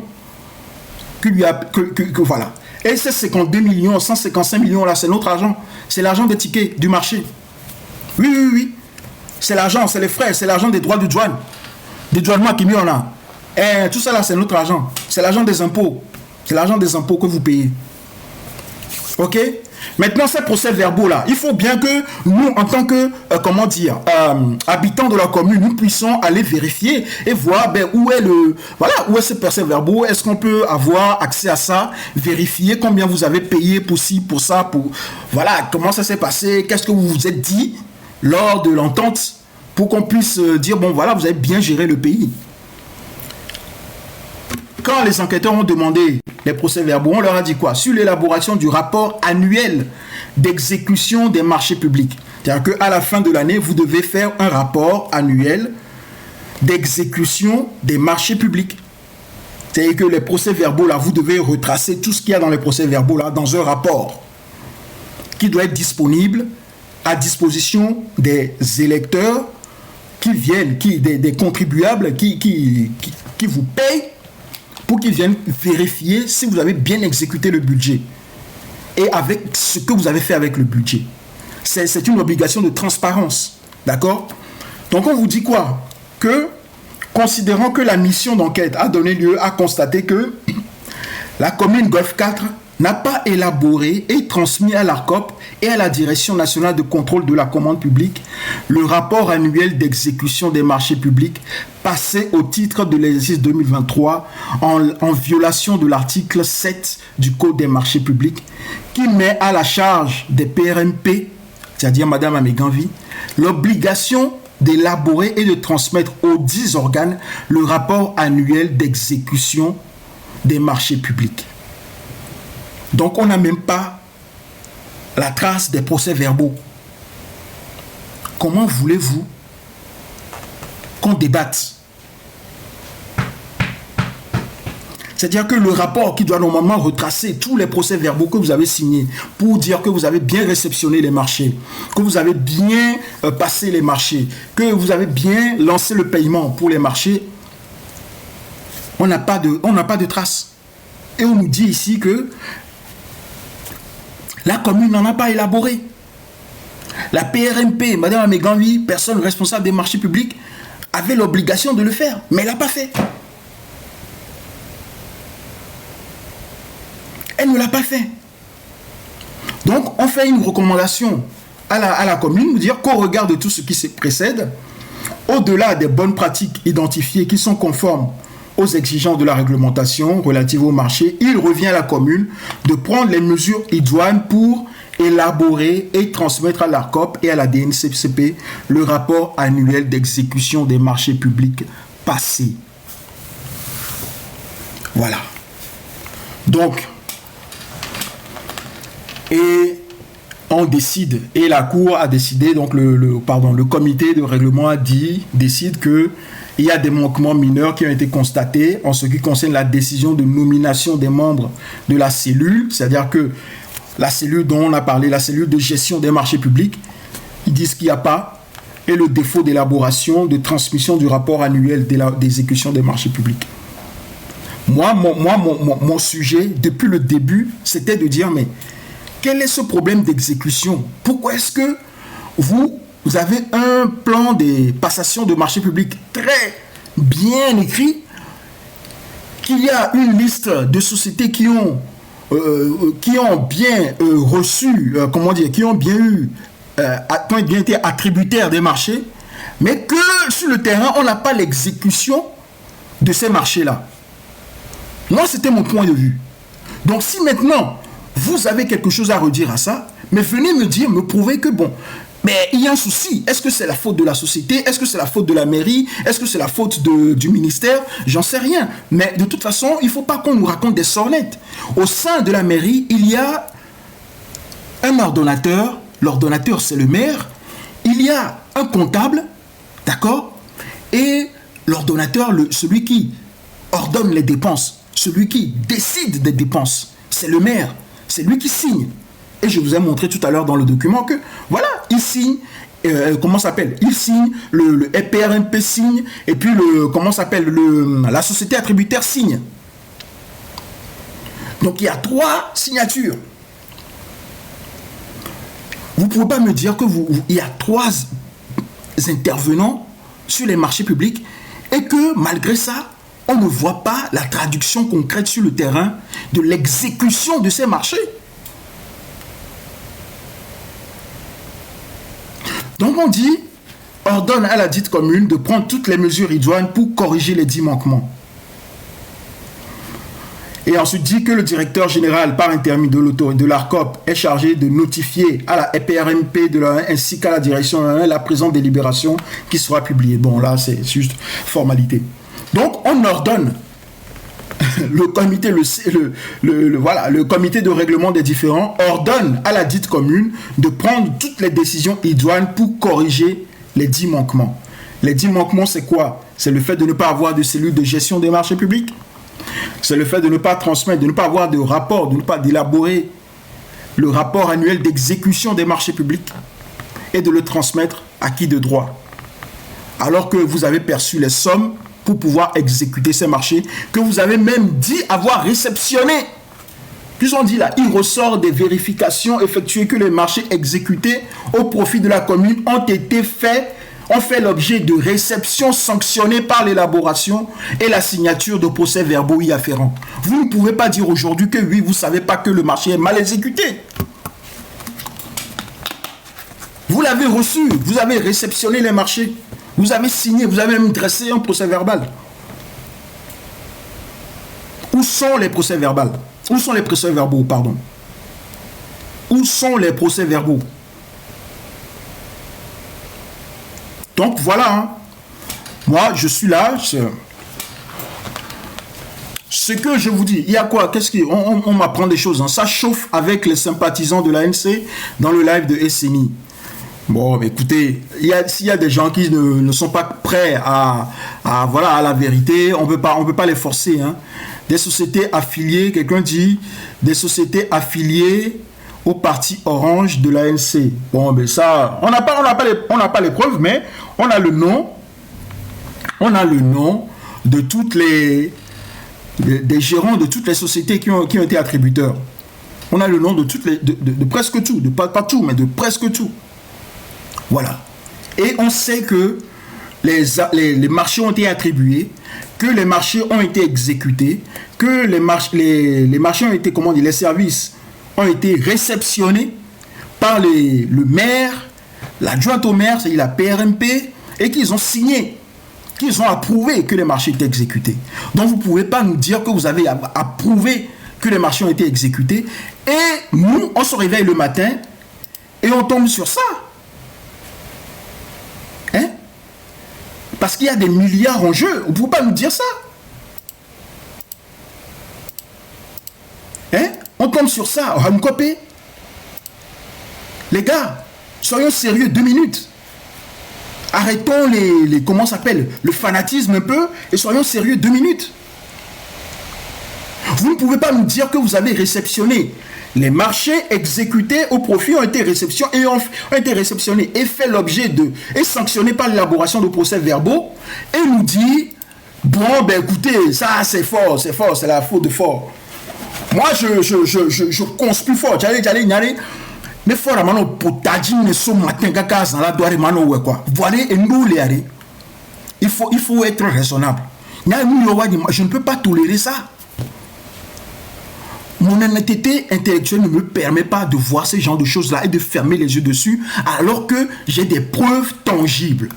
voilà. Et ces 52 millions, 155 millions là, c'est notre argent. C'est l'argent des tickets du marché. Oui. C'est l'argent, c'est les frais, c'est l'argent des droits de douane. Des douanements qui mis en a. Et tout ça là, c'est notre argent. C'est l'argent des impôts. C'est l'argent des impôts que vous payez. Ok? Maintenant, ces procès-verbaux-là, il faut bien que nous, en tant que, habitants de la commune, nous puissions aller vérifier et voir où est ce procès-verbaux, est-ce qu'on peut avoir accès à ça, vérifier combien vous avez payé pour ci, pour ça, voilà, comment ça s'est passé, qu'est-ce que vous vous êtes dit lors de l'entente pour qu'on puisse dire, bon, voilà, vous avez bien géré le pays. Quand les enquêteurs ont demandé les procès-verbaux, on leur a dit quoi? Sur l'élaboration du rapport annuel d'exécution des marchés publics. C'est-à-dire qu'à la fin de l'année, vous devez faire un rapport annuel d'exécution des marchés publics. C'est-à-dire que les procès-verbaux, là, vous devez retracer tout ce qu'il y a dans les procès-verbaux, là, dans un rapport qui doit être disponible à disposition des électeurs qui viennent, des contribuables qui vous payent pour qu'ils viennent vérifier si vous avez bien exécuté le budget et avec ce que vous avez fait avec le budget. C'est une obligation de transparence. D'accord? Donc on vous dit quoi? Que, considérant que la mission d'enquête a donné lieu à constater que la commune GOF4 n'a pas élaboré et transmis à l'ARCOP et à la Direction nationale de contrôle de la commande publique le rapport annuel d'exécution des marchés publics passé au titre de l'exercice 2023 en violation de l'article 7 du Code des marchés publics qui met à la charge des PRMP, c'est-à-dire Madame Améganvi, l'obligation d'élaborer et de transmettre aux 10 organes le rapport annuel d'exécution des marchés publics. Donc on n'a même pas la trace des procès-verbaux. Comment voulez-vous qu'on débatte? C'est-à-dire que le rapport qui doit normalement retracer tous les procès-verbaux que vous avez signés pour dire que vous avez bien réceptionné les marchés, que vous avez bien passé les marchés, que vous avez bien lancé le paiement pour les marchés, on n'a pas de trace. Et on nous dit ici que la commune n'en a pas élaboré. La PRMP, Madame Améganvi, personne responsable des marchés publics, avait l'obligation de le faire, mais elle n'a pas fait. Elle ne l'a pas fait. Donc, on fait une recommandation à la commune, nous dire qu'au regard de tout ce qui se précède, au-delà des bonnes pratiques identifiées qui sont conformes aux exigences de la réglementation relative au marché, il revient à la commune de prendre les mesures idoines pour élaborer et transmettre à l'ARCOP et à la DNCCP le rapport annuel d'exécution des marchés publics passés. Voilà. Donc, et on décide, et la Cour a décidé, donc le comité de règlement décide que il y a des manquements mineurs qui ont été constatés en ce qui concerne la décision de nomination des membres de la cellule, c'est-à-dire que la cellule dont on a parlé, la cellule de gestion des marchés publics, ils disent qu'il n'y a pas, et le défaut d'élaboration, de transmission du rapport annuel d'exécution des marchés publics. Moi, mon sujet, depuis le début, c'était de dire, mais quel est ce problème d'exécution? Pourquoi est-ce que vous avez un plan de passation de marché public très bien écrit, qu'il y a une liste de sociétés qui ont bien reçu, qui ont bien été attributaires des marchés, mais que sur le terrain, on n'a pas l'exécution de ces marchés-là. Moi, c'était mon point de vue. Donc, si maintenant, vous avez quelque chose à redire à ça, mais venez me prouver que bon, mais il y a un souci. Est-ce que c'est la faute de la société? Est-ce que c'est la faute de la mairie? Est-ce que c'est la faute du ministère? J'en sais rien. Mais de toute façon, il ne faut pas qu'on nous raconte des sornettes. Au sein de la mairie, il y a un ordonnateur. L'ordonnateur, c'est le maire. Il y a un comptable, d'accord? Et l'ordonnateur, celui qui ordonne les dépenses, celui qui décide des dépenses, c'est le maire. C'est lui qui signe. Et je vous ai montré tout à l'heure dans le document que, voilà, il signe, il signe, le PRMP signe, et puis la société attributaire signe. Donc il y a 3 signatures. Vous ne pouvez pas me dire il y a 3 intervenants sur les marchés publics et que malgré ça, on ne voit pas la traduction concrète sur le terrain de l'exécution de ces marchés. Donc on dit, ordonne à la dite commune de prendre toutes les mesures idoines pour corriger les 10 manquements. Et ensuite dit que le directeur général par intermédiaire de l'ARCOP est chargé de notifier à la PRMP de la ainsi qu'à la direction la présente délibération qui sera publiée. Bon là c'est juste formalité. Donc on ordonne le comité, le comité de règlement des différends ordonne à la dite commune de prendre toutes les décisions idoines pour corriger les 10 manquements. Les 10 manquements, c'est quoi? C'est le fait de ne pas avoir de cellule de gestion des marchés publics. C'est le fait de ne pas transmettre, de ne pas avoir de rapport, de ne pas élaborer le rapport annuel d'exécution des marchés publics et de le transmettre à qui de droit. Alors que vous avez perçu les sommes pour pouvoir exécuter ces marchés, que vous avez même dit avoir réceptionné. Puis on dit là, il ressort des vérifications effectuées que les marchés exécutés au profit de la commune ont fait l'objet de réceptions sanctionnées par l'élaboration et la signature de procès-verbaux y afférents. Vous ne pouvez pas dire aujourd'hui que oui, vous ne savez pas que le marché est mal exécuté. Vous l'avez reçu, vous avez réceptionné les marchés, vous avez signé, vous avez même dressé un procès verbal. Où sont les procès verbaux? Où sont les procès verbaux, pardon? Où sont les procès verbaux? Donc voilà, hein. Moi je suis là. Ce que je vous dis, il y a quoi? Qu'est-ce on m'apprend des choses, hein. Ça chauffe avec les sympathisants de l'ANC dans le live de SMI. Bon, écoutez, s'il y a des gens qui ne sont pas prêts à la vérité, on peut pas les forcer, hein. Des sociétés affiliées, quelqu'un dit, des sociétés affiliées au parti orange de l'ANC. Bon, ben ça, on n'a pas les preuves, mais on a le nom de toutes des gérants de toutes les sociétés qui ont été attributeurs. On a le nom de de presque tout, de pas tout, mais de presque tout. Voilà. Et on sait que les marchés ont été attribués, que les marchés ont été exécutés, que les marchés ont été, comment dire, les services ont été réceptionnés par le maire, l'adjointe au maire, c'est-à-dire la PRMP, et qu'ils ont signé, qu'ils ont approuvé que les marchés étaient exécutés. Donc vous ne pouvez pas nous dire que vous avez approuvé que les marchés ont été exécutés, et nous, on se réveille le matin, et on tombe sur ça. Hein? Parce qu'il y a des milliards en jeu. Vous ne pouvez pas nous dire ça. Hein? On tombe sur ça. On va nous copier. Les gars, soyons sérieux 2 minutes. Arrêtons comment ça s'appelle, le fanatisme un peu, et soyons sérieux 2 minutes. Vous ne pouvez pas nous dire que vous avez réceptionné les marchés exécutés au profit ont été réceptionnés et fait l'objet et sanctionnés par l'élaboration de procès verbaux, et nous dit, bon, ben écoutez, ça c'est fort, c'est la faute de fort. Moi, je conspire fort, j'allais, mais fort à mano potadji ne so matin gaga dans la doire mano ouais quoi. Voilà et nous les il faut être raisonnable. Je ne peux pas tolérer ça. Mon honnêteté intellectuelle ne me permet pas de voir ce genre de choses-là et de fermer les yeux dessus alors que j'ai des preuves tangibles.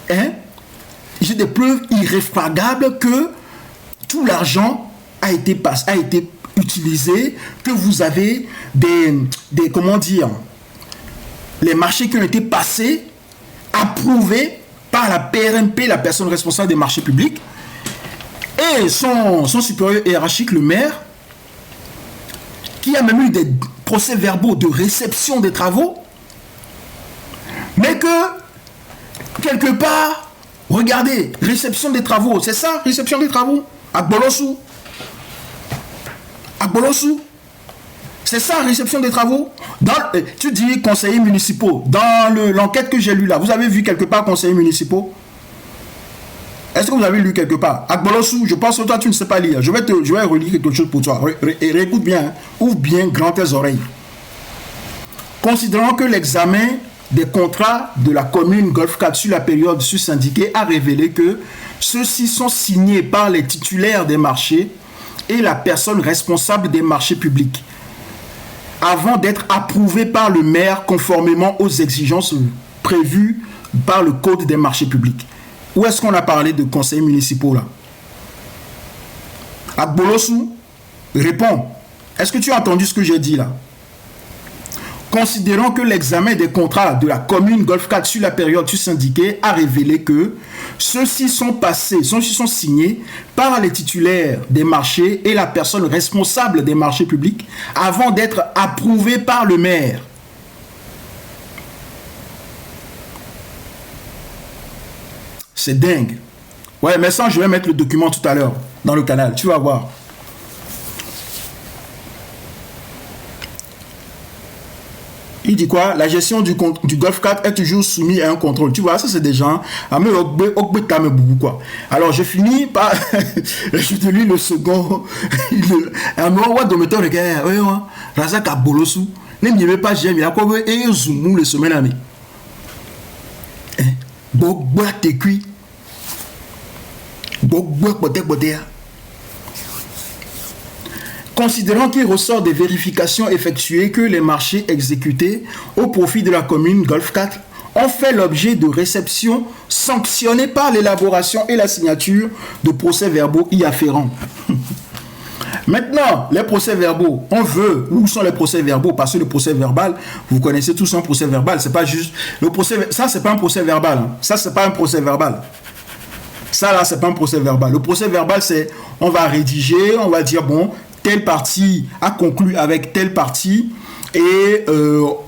Hein? J'ai des preuves irréfragables que tout l'argent a été utilisé, que vous avez comment dire, les marchés qui ont été passés, approuvés par la PRMP, la personne responsable des marchés publics, et son supérieur hiérarchique, le maire, qui a même eu des procès verbaux de réception des travaux, mais que, quelque part, regardez, réception des travaux, c'est ça, réception des travaux, à Bolossou, c'est ça, réception des travaux. Tu dis conseillers municipaux, dans l'enquête que j'ai lue là, vous avez vu quelque part conseillers municipaux? Est-ce que vous avez lu quelque part? Agbolossou, je pense que toi tu ne sais pas lire. Je vais relire quelque chose pour toi. Et réécoute bien, hein. Ouvre bien grand tes oreilles. Considérant que l'examen des contrats de la commune Golf 4 sur la période sous-syndiquée a révélé que ceux-ci sont signés par les titulaires des marchés et la personne responsable des marchés publics, avant d'être approuvés par le maire conformément aux exigences prévues par le Code des marchés publics. Où est-ce qu'on a parlé de conseils municipaux là? Agbolossou, réponds. Est-ce que tu as entendu ce que j'ai dit là? Considérant que l'examen des contrats de la commune Golf 4 sur la période syndiquée a révélé que ceux-ci sont signés par les titulaires des marchés et la personne responsable des marchés publics avant d'être approuvés par le maire. C'est dingue. Ouais, mais ça, je vais mettre le document tout à l'heure dans le canal. Tu vas voir. Il dit quoi? La gestion du Golf 4 est toujours soumise à un contrôle. Tu vois, ça c'est des gens. Alors, je finis par... je te lis le second. Razak Abolosu. Ne pas j'aime. Il y a quoi? Et zoom le semaine ami. Bois t'es cuit. Considérant qu'il ressort des vérifications effectuées que les marchés exécutés au profit de la commune Golfe 4 ont fait l'objet de réceptions sanctionnées par l'élaboration et la signature de procès-verbaux y afférents. Maintenant, les procès-verbaux, on veut, où sont les procès-verbaux? Parce que le procès-verbal, vous connaissez tous un procès-verbal, c'est pas juste, le procès, ça c'est pas un procès-verbal, hein. Ça c'est pas un procès-verbal. Ça là, c'est pas un procès-verbal. Le procès-verbal, c'est, on va rédiger, on va dire, bon, telle partie a conclu avec telle partie, et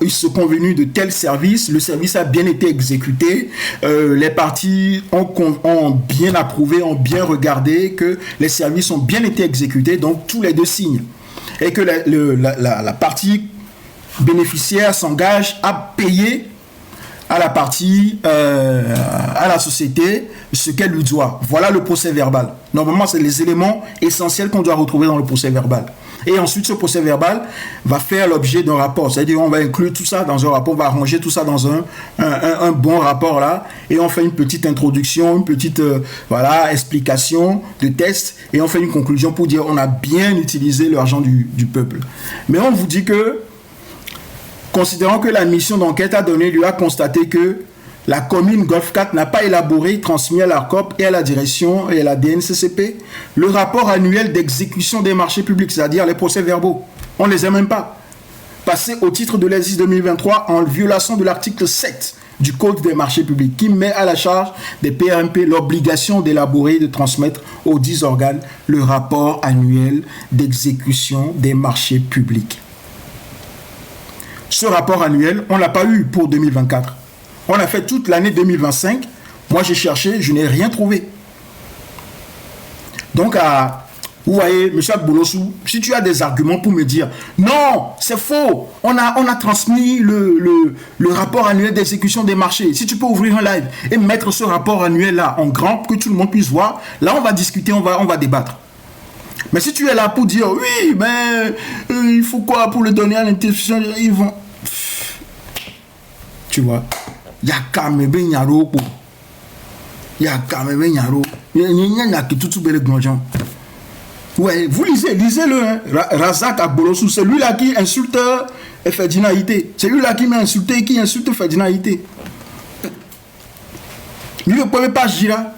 ils se convenu de tel service, le service a bien été exécuté, les parties ont bien approuvé, ont bien regardé que les services ont bien été exécutés, donc tous les deux signent, et que la partie bénéficiaire s'engage à payer à la partie, à la société, ce qu'elle lui doit. Voilà le procès verbal. Normalement, c'est les éléments essentiels qu'on doit retrouver dans le procès verbal. Et ensuite, ce procès verbal va faire l'objet d'un rapport. C'est-à-dire, on va inclure tout ça dans un rapport, on va arranger tout ça dans un bon rapport là, et on fait une petite introduction, une petite voilà, explication de test, et on fait une conclusion pour dire on a bien utilisé l'argent du peuple. Mais on vous dit que, considérant que la mission d'enquête a donné lieu à constater que la commune Golfe 4 n'a pas élaboré, transmis à l'ARCOP et à la direction et à la DNCCP le rapport annuel d'exécution des marchés publics, c'est-à-dire les procès-verbaux. On ne les a même pas. Passés au titre de l'exercice 2023 en violation de l'article 7 du Code des marchés publics qui met à la charge des PRMP l'obligation d'élaborer et de transmettre aux 10 organes le rapport annuel d'exécution des marchés publics. Ce rapport annuel, on ne l'a pas eu pour 2024. On a fait toute l'année 2025. Moi, j'ai cherché, je n'ai rien trouvé. Donc, vous voyez, M. Agbolossou, si tu as des arguments pour me dire non, c'est faux, on a transmis le rapport annuel d'exécution des marchés. Si tu peux ouvrir un live et mettre ce rapport annuel-là en grand pour que tout le monde puisse voir, là, on va discuter, on va débattre. Mais si tu es là pour dire oui, mais il faut quoi pour le donner à l'institution, ils vont. Tu vois, il y a quand même Nyaro. Il y a quand même Nyaro. Il y a que tout bel gens. Ouais, vous lisez-le. Hein. Razak Agbolossou, c'est lui-là qui insulte Ferdinand Ité. C'est lui-là qui m'a insulté et qui insulte Ferdinand Ité. Il ne peut pas agir là.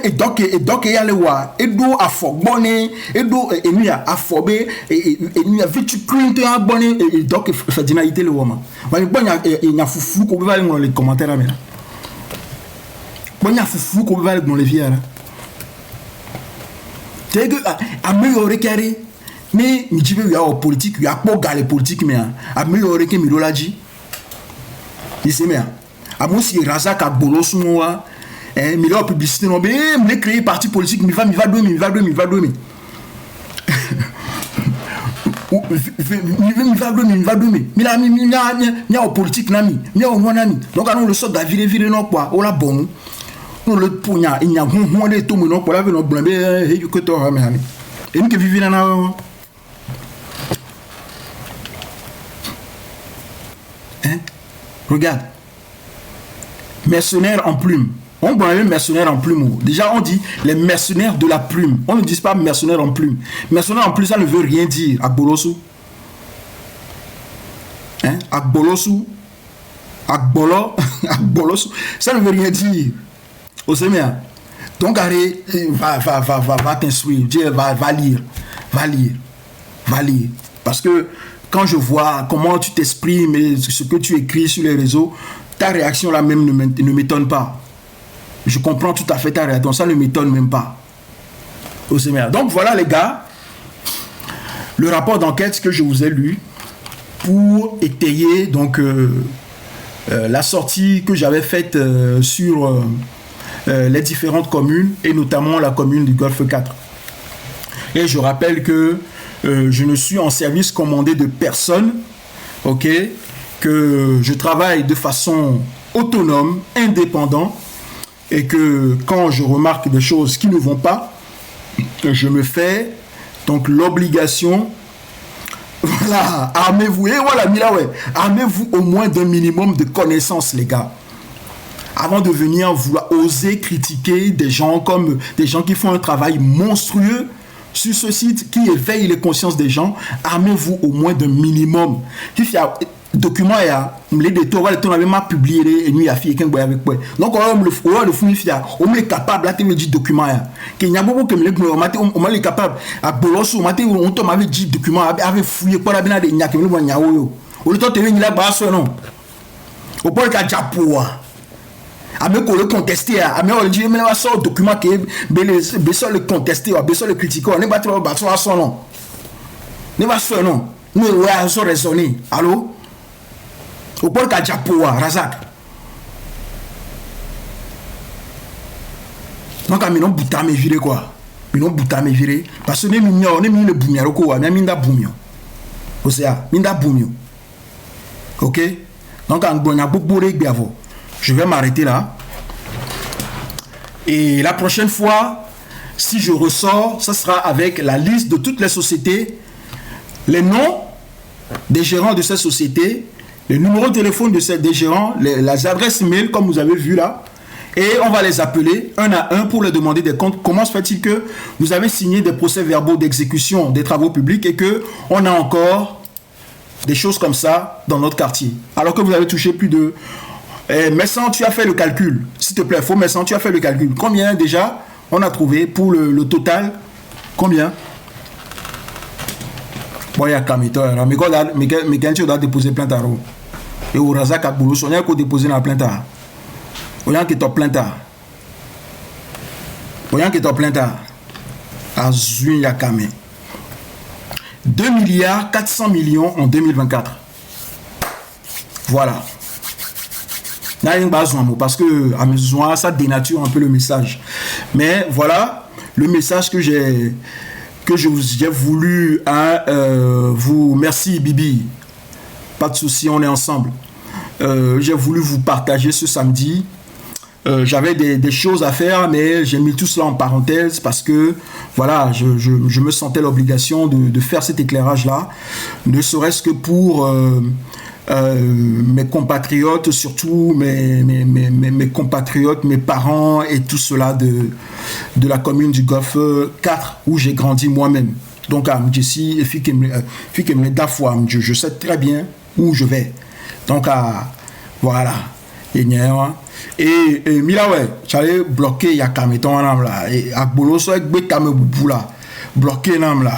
Et donc il y a le roi et do afobonné et do et nous a afobé et nous a vite crainte à bonné et donc Ferdinand Ité le roi. Mais bon il y a foufou qu'on va aller dans les commentaires là maintenant. Bon il y a foufou qu'on va aller dans les vieux là. C'est que améliorer carré mais tu veux il y a politique il y a pas galer politique mais améliorer que Mirolaji. Il sait mais à moi si Razak Agbolossou moi mais là, publicité, non, mais créer parti politique, il va donner. Mais là, il y a politique, il y a donc, on le sort d'avile, non, quoi, on l'a bon. On le poignard, il y a un de tout, non, pour la vie, non, blâmer, et que tu as, et nous qui vivons là, regarde, mercenaires en plume. On voit les mercenaires en plume. Déjà, on dit les mercenaires de la plume. On ne dit pas mercenaires en plume. Mercenaires en plume, ça ne veut rien dire. Agbolossou. Agbolossou. Agbolossou. Ça ne veut rien dire. Au séminaire. Donc, arrête, va t'instruire. Va lire. Va lire. Parce que quand je vois comment tu t'exprimes et ce que tu écris sur les réseaux, ta réaction là même ne m'étonne pas. Je comprends tout à fait ta réaction, ça ne m'étonne même pas. Donc voilà les gars, le rapport d'enquête que je vous ai lu pour étayer donc la sortie que j'avais faite sur les différentes communes et notamment la commune du Golfe 4. Et je rappelle que je ne suis en service commandé de personne, ok, que je travaille de façon autonome, indépendant. Et que quand je remarque des choses qui ne vont pas, je me fais donc l'obligation, voilà, armez-vous, et voilà, ouais, armez-vous au moins d'un minimum de connaissances, les gars, avant de venir vouloir oser critiquer des gens comme des gens qui font un travail monstrueux sur ce site qui éveille les consciences des gens, armez-vous au moins d'un minimum. Il y a document, il y a les détours, on avait mal publié et nous, il y a fait avec quoi. Donc, on va le fou, on est capable, là, tu me dis document, qu'il y a beaucoup que on est capable, à Bolosso, on m'avait dit document, avait fouillé, quoi, là, il y a que nous, il y a au lieu de te venir là-bas, non. Au point qu'il y a Japoua. Ame ko le contester ame on dit mais ça document que besoin le contester besoin le critiquer on ne pas trop battre son non ne va so non nous ouais so raisonner allô au point ka Japoua Razak donc ami non buta me virer quoi mi non buta me virer parce que ne mi le bumiaro ko wa mi nda bumio o sea mi nda bumio OK donc en bon a beaucoup de biavo. Je vais m'arrêter là. Et la prochaine fois, si je ressors, ça sera avec la liste de toutes les sociétés, les noms des gérants de ces sociétés, les numéros de téléphone des gérants, les adresses mail, comme vous avez vu là. Et on va les appeler un à un pour leur demander des comptes. Comment se fait-il que vous avez signé des procès-verbaux d'exécution des travaux publics et qu'on a encore des choses comme ça dans notre quartier, alors que vous avez touché plus de... Messan, tu as fait le calcul. S'il te plaît, Messan, tu as fait le calcul. Combien déjà on a trouvé pour le total? Combien? Bon, il y a Kamito. Mais quand tu dois déposer plainte à Ro. Et au Razak à Boulou, on a qu'à déposer la plainte à. On a qu'à te plainte à. On a qu'à te plainte à. À Zun Yakame. 2 milliards 400 millions en 2024. Voilà. Parce que à mes besoins, ça dénature un peu le message. Mais voilà le message que j'ai voulu vous... Merci Bibi. Pas de souci, on est ensemble. J'ai voulu vous partager ce samedi. J'avais des choses à faire, mais j'ai mis tout cela en parenthèse parce que voilà, je me sentais l'obligation de faire cet éclairage-là, ne serait-ce que pour... mes compatriotes, surtout mes compatriotes, mes parents et tout cela de la commune du Golfe 4 où j'ai grandi moi-même. Donc à Mdjessi, je sais très bien où je vais. Donc voilà. Et Milawe, j'allais bloquer Yakameton là et à Boloso avec Bekame Bouboula. Bloquer nam là.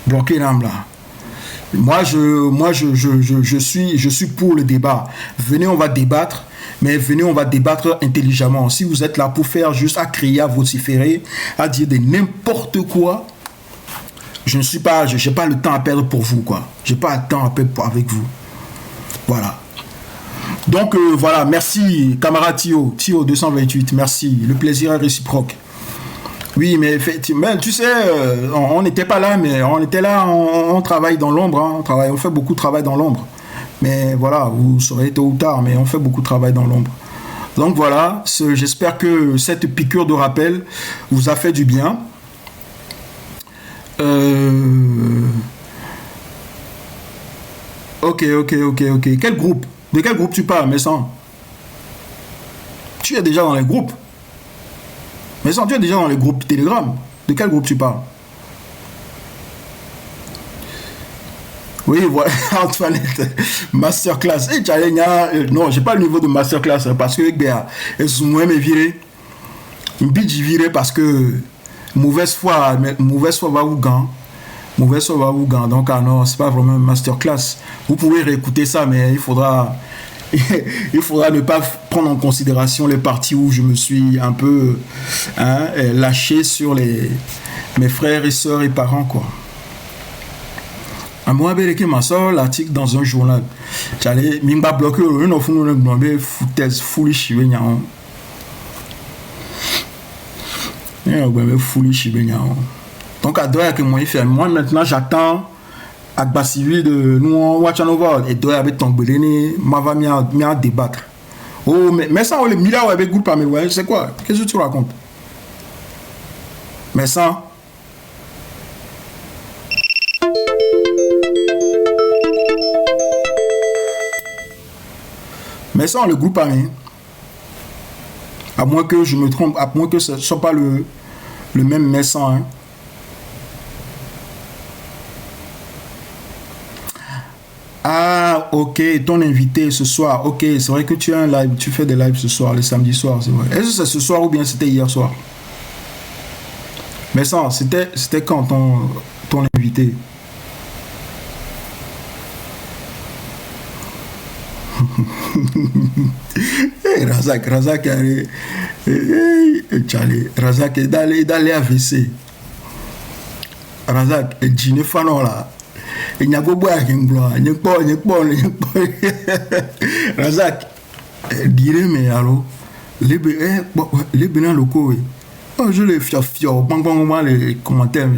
Bloquer nam là. Moi, je suis pour le débat. Venez, on va débattre, mais venez, on va débattre intelligemment. Si vous êtes là pour faire juste à crier, à vociférer, à dire de n'importe quoi, je n'ai pas le temps à perdre pour vous, quoi. J'ai pas le temps à perdre avec vous. Voilà. Donc, voilà, merci, camarade Tio 228, merci. Le plaisir est réciproque. Oui, mais effectivement, tu sais, on n'était pas là, mais on était là, on travaille dans l'ombre, hein, on fait beaucoup de travail dans l'ombre. Mais voilà, vous saurez tôt ou tard, mais on fait beaucoup de travail dans l'ombre. Donc voilà, j'espère que cette piqûre de rappel vous a fait du bien. Ok. Quel groupe? De quel groupe tu parles, Messan? Tu es déjà dans les groupes. Mais sans tu es déjà dans les groupes Telegram. De quel groupe tu parles? Oui, voilà, Antoinette. Masterclass. Non, j'ai pas le niveau de masterclass parce que elles sont moins virées. Une bite virée parce que mauvaise foi va vous gant. Mauvaise foi va vous gant. Donc, non, c'est pas vraiment une masterclass. Vous pouvez réécouter ça, mais il faudra ne pas prendre en considération les parties où je me suis un peu lâché sur mes frères et sœurs et parents, quoi. À moi, j'ai ma soeur l'article dans un journal. J'allais m'imba bloquer le nom de foutaise foolish bénian. Donc à doit que moi il fait. Moi maintenant j'attends à civil de nous watch over et doit avec ton belene va m'y débattre. Oh mais ça on les mila avec groupe à mes c'est quoi? Qu'est-ce que tu racontes? Mais ça le groupe à moi. À moins que je me trompe, à moins que ce ne soit pas le même Messan. Hein. ok, ton invité ce soir, ok, c'est vrai que tu as un live, tu fais des lives ce soir, le samedi soir, c'est vrai. Est-ce que c'est ce soir ou bien c'était hier soir? Mais ça, c'était quand ton invité? Hey, Razak, allez, Razak est d'aller AVC. Razak, et dîner fanon là. Il n'y a pas de bois, il n'y a pas. Razak, dirait, mais alors, les bénins locaux, je les fio, les commentaires.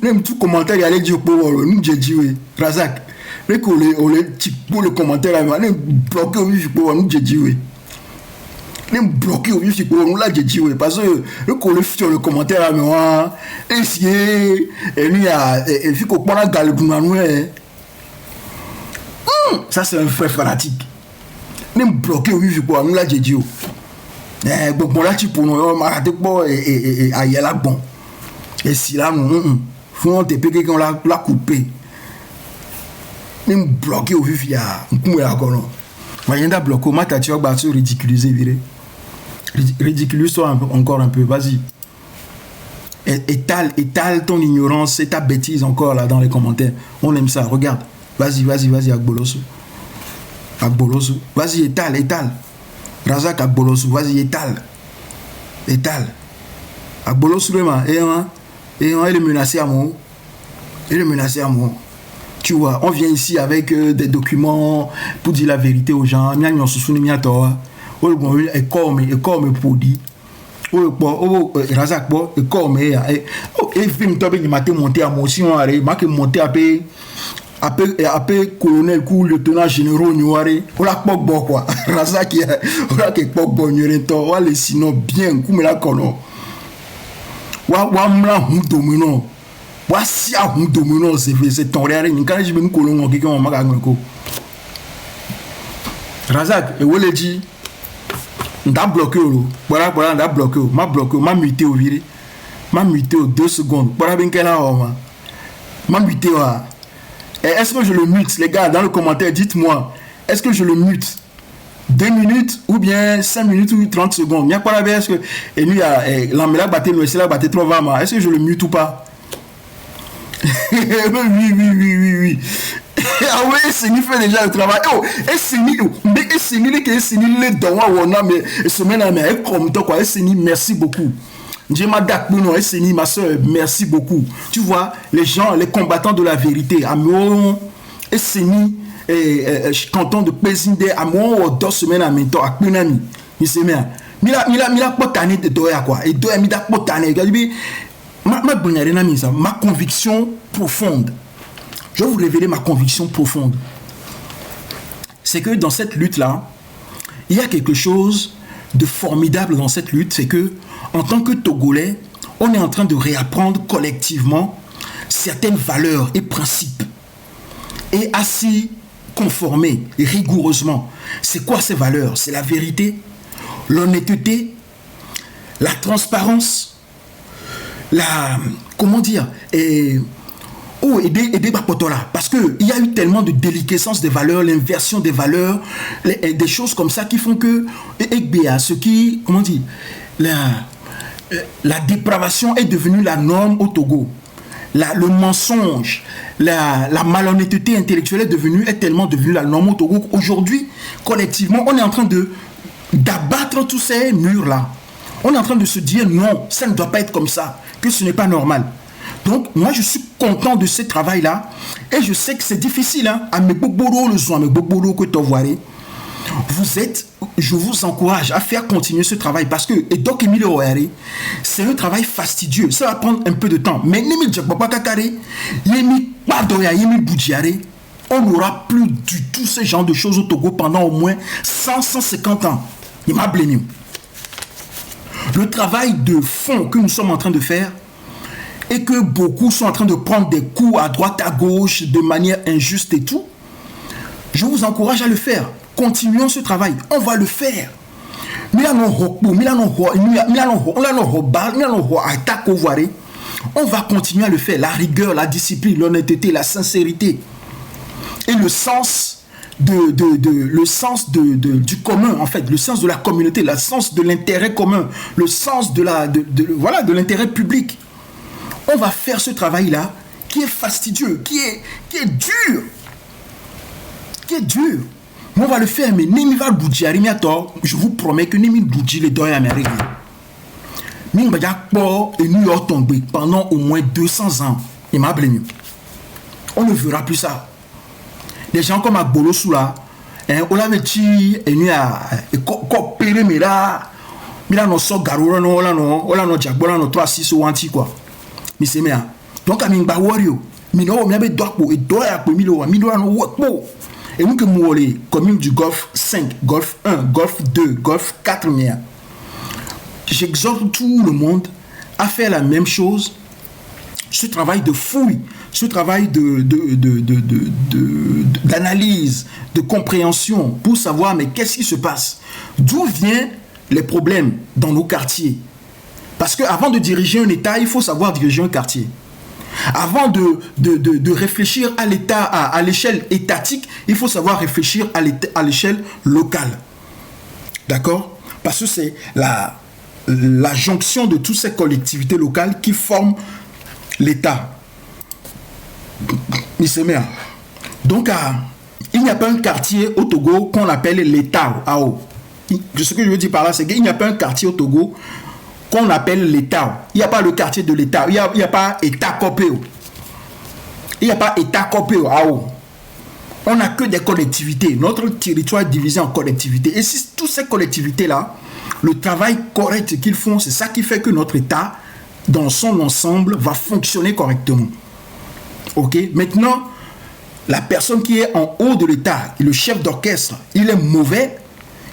Même tout commentaire, il y a les dieux pour nous, j'ai dit, Razak. Les pour le commentaire, les bloqués au vif pour nous, j'ai dit, les bloqués au vif pour nous, là, j'ai dit, parce que le sur le commentaire, et si, et lui, il faut qu'on a galé ça, c'est un frère fanatique. Les bloqués au vif pour nous, là, j'ai dit, bon, là, tu pour nous, on m'a raté pour et aïe, là, bon. Et si là, nous, faut te payer qu'on l'a coupé. Même bloqué au vif, il y a un coup là, non. Mais il y a un bloqué, ma tâche, tu vas ridiculiser, viré. Ridiculise-toi encore un peu, vas-y. Étale ton ignorance et ta bêtise encore là dans les commentaires. On aime ça, regarde. Vas-y, Agboloso. Vas-y, étale. Razak Agboloso, vas-y, étale. Agboloso, vraiment, il est menacé à moi. Tu vois, on vient ici avec des documents pour dire la vérité aux gens. Et comme produit. Razak, et comme et film tobe qui m'a monté à moi aussi, m'a monté après colonel ou lieutenant général Nyouare. On l'a pas bon quoi. Razak, on l'a pas bon Nyoureto. On l'a sinon bien, comme la kono. Wa mla domino. Voici à un domino, c'est ton réel. Quand je me colonne, quelqu'un m'a gagné. Razak, et où le dit? M'a bloqué. Voilà, m'a bloqué. M'a muté au viré. M'a muté aux 2 secondes. Voilà, bien qu'elle a m'a muté. Est-ce que je le mute, les gars, dans le commentaire, dites-moi. Est-ce que je le mute 2 minutes ou bien 5 minutes ou 30 secondes? Il n'y a pas la est-ce que. Et lui, l'amela batté, le SLA batté trop vraiment. Est-ce que je le mute ou pas? Oui. Ah oui, c'est lui fait déjà le travail. Oh, et c'est lui les dons mais semaine mais comme toi quoi, c'est merci beaucoup. J'ai ma date non, c'est ma soeur, merci beaucoup. Tu vois, les gens, les combattants de la vérité, amour et c'est canton de Pézinde, amour 2 semaines à mes temps à Kunami. Il s'est mis a pas tanné de doya quoi. Et doya mi da pas tanné. Ma conviction profonde. Je vais vous révéler ma conviction profonde. C'est que dans cette lutte-là, il y a quelque chose de formidable dans cette lutte. C'est que, en tant que Togolais, on est en train de réapprendre collectivement certaines valeurs et principes. Et à s'y conformer rigoureusement. C'est quoi ces valeurs? C'est la vérité, l'honnêteté, la transparence, comment dire, et des bapotola, parce que il y a eu tellement de déliquescence des valeurs, l'inversion des valeurs, des choses comme ça qui font que ce qui, comment dire, la dépravation est devenue la norme au Togo. Le mensonge, la malhonnêteté intellectuelle est tellement devenue la norme au Togo. Aujourd'hui, collectivement, on est en train d'abattre tous ces murs-là. On est en train de se dire non, ça ne doit pas être comme ça, que ce n'est pas normal. Donc, moi, je suis content de ce travail-là. Et je sais que c'est difficile. À mes bobolo, le son, à mes bobolo que tu vois. Je vous encourage à faire continuer ce travail. Parce que, et donc, Emilio Oare, c'est un travail fastidieux. Ça va prendre un peu de temps. Mais, on n'aura plus du tout ce genre de choses au Togo pendant au moins 150 ans. Il m'a blêmé. Le travail de fond que nous sommes en train de faire, et que beaucoup sont en train de prendre des coups à droite, à gauche, de manière injuste et tout, je vous encourage à le faire. Continuons ce travail. On va le faire. On va continuer à le faire. La rigueur, la discipline, l'honnêteté, la sincérité. et le sens du commun, en fait, le sens de la communauté, le sens de l'intérêt commun, le sens de l'intérêt public. On va faire ce travail-là qui est fastidieux, qui est dur. Qui est dur. Mais on va le faire, mais je vous promets que Nimi Boudji les doigts américains. Et New York tombé pendant au moins 200 ans. Il m'a blâmé. On ne verra plus ça. Des gens comme Agbolo Soula, on l'avait dit, et nous a coopéré, mais là, on sort Garoura, on a Diagbola, on a 3-6 ou anti quoi. Mais c'est bien. Donc, à Mingba Wario, Mino, m'avait d'Orpo, et Doya, Milo, no Wakpo. Et nous que nous, les communes du Golfe 5, Golfe 1, Golfe 2, Golfe 4, j'exhorte tout le monde à faire la même chose. Ce travail de fouille, ce travail d'analyse, de compréhension pour savoir mais qu'est-ce qui se passe, d'où viennent les problèmes dans nos quartiers. Parce qu'avant de diriger un État, il faut savoir diriger un quartier. Avant de réfléchir à l'État, à l'échelle étatique, il faut savoir réfléchir à l'échelle locale. D'accord? Parce que c'est la jonction de toutes ces collectivités locales qui forment l'État. Donc, il n'y a pas un quartier au Togo qu'on appelle l'État. Ce que je veux dire par là, c'est qu'il n'y a pas un quartier au Togo qu'on appelle l'État. Il n'y a pas le quartier de l'État. Il n'y a pas État Copéo. Il n'y a pas État Copéo. On n'a que des collectivités. Notre territoire est divisé en collectivités. Et si toutes ces collectivités-là, le travail correct qu'ils font, c'est ça qui fait que notre État, dans son ensemble, va fonctionner correctement. Ok? Maintenant, la personne qui est en haut de l'État, le chef d'orchestre, il est mauvais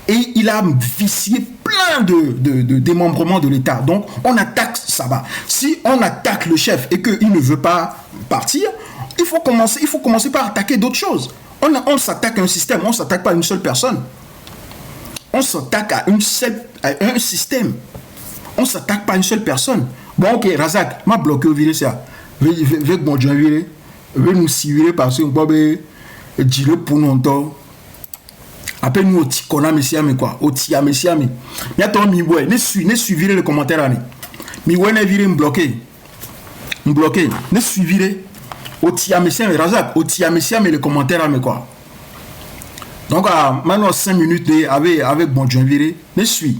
et il a vicié plein de démembrements de l'État. Donc, on attaque ça va. Si on attaque le chef et qu'il ne veut pas partir, il faut commencer par attaquer d'autres choses. On s'attaque à un système, on ne s'attaque pas à une seule personne. On s'attaque à un système. On ne s'attaque pas à une seule personne. Bon, ok, Razak, m'a bloqué au viré ça. Avec mon Dieu viré, veut nous civiler parce que on peut dire pour longtemps. Après nous, on a messia mais quoi, on a messia mais. Il y a ton miwé, ne suivez les commentaires là. Miwé ne viré me bloqué, ne suivez. On a messia mais Razak, on a messia mais les commentaires là mais quoi. Donc maintenant 5 minutes avec bon Dieu viré, ne suis.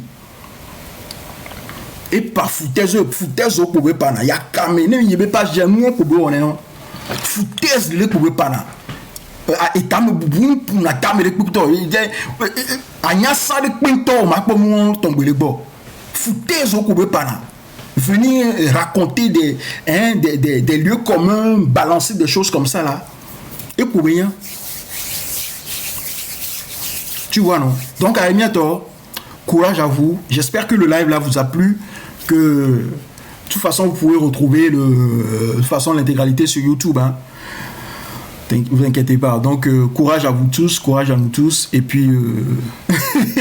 Et par foutaise au pouvez pas na ya kamene il y pas jamais pouvez on est non foutaise le pouvez pas na et tam boum pour na tam le kuto il dit anya sa de pinto ma po mon tomber le bo foutaise au pouvez pas na venir raconter des lieux communs, balancer des choses comme ça là et pour rien tu vois non. Donc à bientôt, courage à vous, j'espère que le live là vous a plu, que de toute façon vous pouvez retrouver de toute façon l'intégralité sur YouTube hein. Vous inquiétez pas. Donc courage à vous tous, courage à nous tous et puis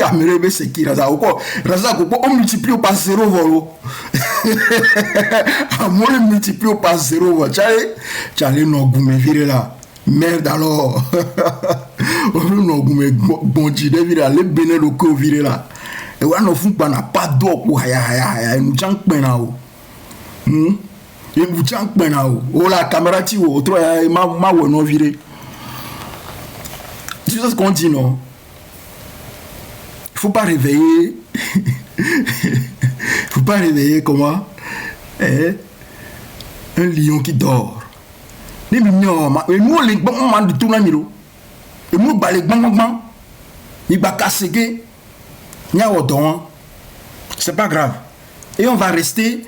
Amerebe c'est qui Raza on multiplie par 0 volo. On multiplie par 0 volo. Tchale no gume vire là. Merde alors. On no gume bonji de vire là, le bene lo ko vire là. Et on no fun pa na pas d'eau pour haya nous jank pena o. Et vous jank pena o. Oh la caméra ti o trop ma wo no vire. Tu sais ce qu'on dit non? Il faut pas réveiller. Faut pas réveiller comment? Un lion qui dort. Nous les bons de tout le monde. Et nous balais bang. Il va casser. C'est pas grave. Et on va rester,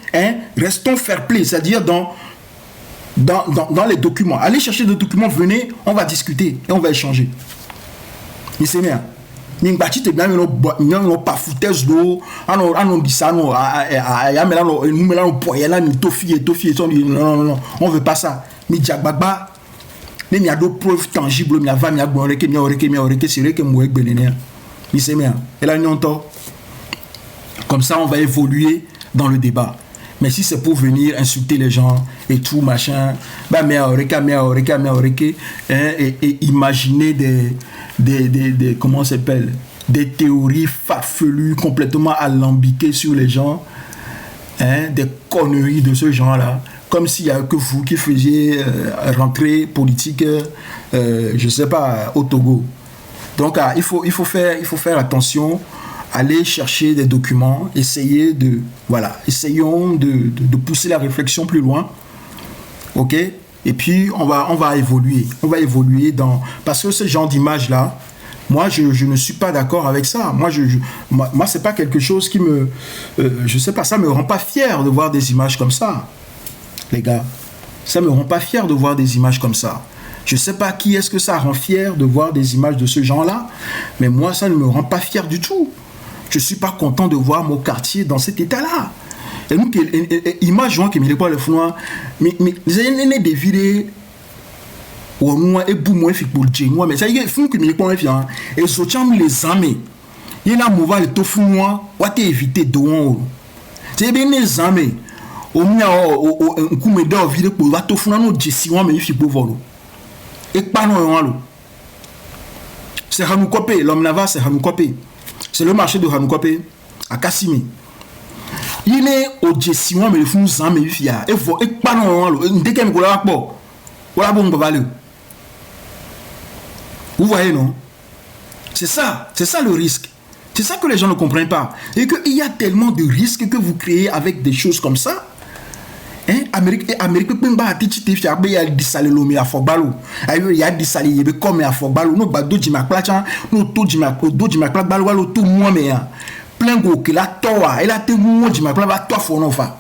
restons fair play, c'est-à-dire dans les documents. Allez chercher des documents, venez, on va discuter et on va échanger. Il s'est bien. Nous pas foutaise d'eau, on dit ça, non, on veut pas ça. Mais Diagbagba, il y a d'autres preuves tangibles, il y a 20 c'est bien. Et là, comme ça, on va évoluer dans le débat. Mais si c'est pour venir insulter les gens et tout, machin, bah, et imaginer comment ça s'appelle, des théories farfelues, complètement alambiquées sur les gens, hein, des conneries de ce genre-là, comme s'il n'y a que vous qui faisiez rentrer politique, je ne sais pas, au Togo. Donc, il faut faire attention. Aller chercher des documents, essayons de pousser la réflexion plus loin, ok? Et puis on va évoluer, parce que ce genre d'image là, moi je ne suis pas d'accord avec ça. Moi c'est pas quelque chose qui me, je sais pas, ça me rend pas fier de voir des images comme ça, les gars. Ça me rend pas fier de voir des images comme ça. Je sais pas qui est-ce que ça rend fier de voir des images de ce genre là, mais moi ça ne me rend pas fier du tout. Je ne suis pas content de voir mon quartier dans cet état-là. Et nous, image, que me pas le fond, mais les années de vidéos, ou moi, et boum, moi, fait pour le tien, moi, mais ça y est, fou que me pas le fond, et ce tient les amis. Il y a un mouvement de tofu, moi, ou à éviter de on. C'est bien les amis. Au moins, on coupe d'or vidéo pour la tofu, non, jessi, moi, mais il fait pour voler. Et pas non, c'est Hanoukope, l'homme Nava, c'est Hanoukope. C'est le marché de Hanoukope à Kassimi. Il est au Jessimon, mais il faut nous en méfier. Et pas non, dès qu'il y a un peu, voilà bon, vous voyez, non? C'est ça le risque. C'est ça que les gens ne comprennent pas. Et qu'il y a tellement de risques que vous créez avec des choses comme ça. Amérique peut pas titi faire il y a des salés l'homme à Fogbalo il y a des salés il comme à Fogbalo no bado di maklacha no to di makla balo walo to moi mais plein go que la toa et la te moi di makla ba to fo no fa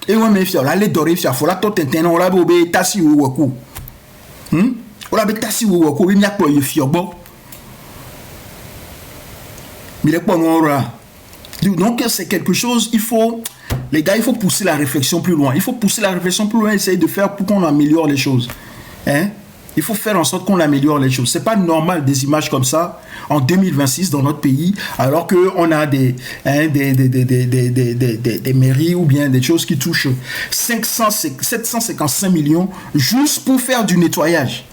et moi me fia la le dori fia fo la to tenten on la be tasi wo ku on la be tasi wo ku bi mi apo ye fia bo mi le po no ora donc c'est quelque chose les gars, il faut pousser la réflexion plus loin. Essayer de faire pour qu'on améliore les choses. Il faut faire en sorte qu'on améliore les choses. C'est pas normal des images comme ça en 2026 dans notre pays, alors qu'on a des mairies ou bien des choses qui touchent 755 millions juste pour faire du nettoyage.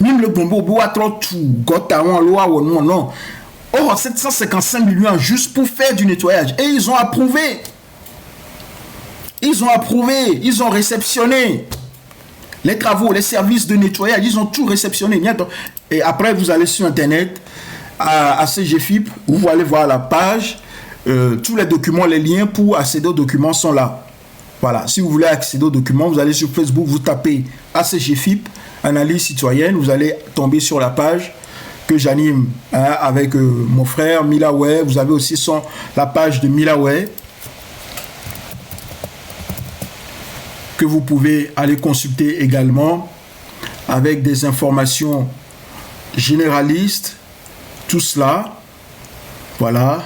Même le bombo boit trop tout, gotawan, loi ou non. Oh, 755 millions juste pour faire du nettoyage. Et ils ont approuvé. Ils ont réceptionné les travaux, les services de nettoyage, ils ont tout réceptionné. Et après, vous allez sur Internet, à CGFIP, vous allez voir la page, tous les documents, les liens pour accéder aux documents sont là. Voilà, si vous voulez accéder aux documents, vous allez sur Facebook, vous tapez ACGFIP, Analyse citoyenne, vous allez tomber sur la page que j'anime avec mon frère Milaway. Vous avez aussi la page de Milaway, que vous pouvez aller consulter également avec des informations généralistes, tout cela, voilà,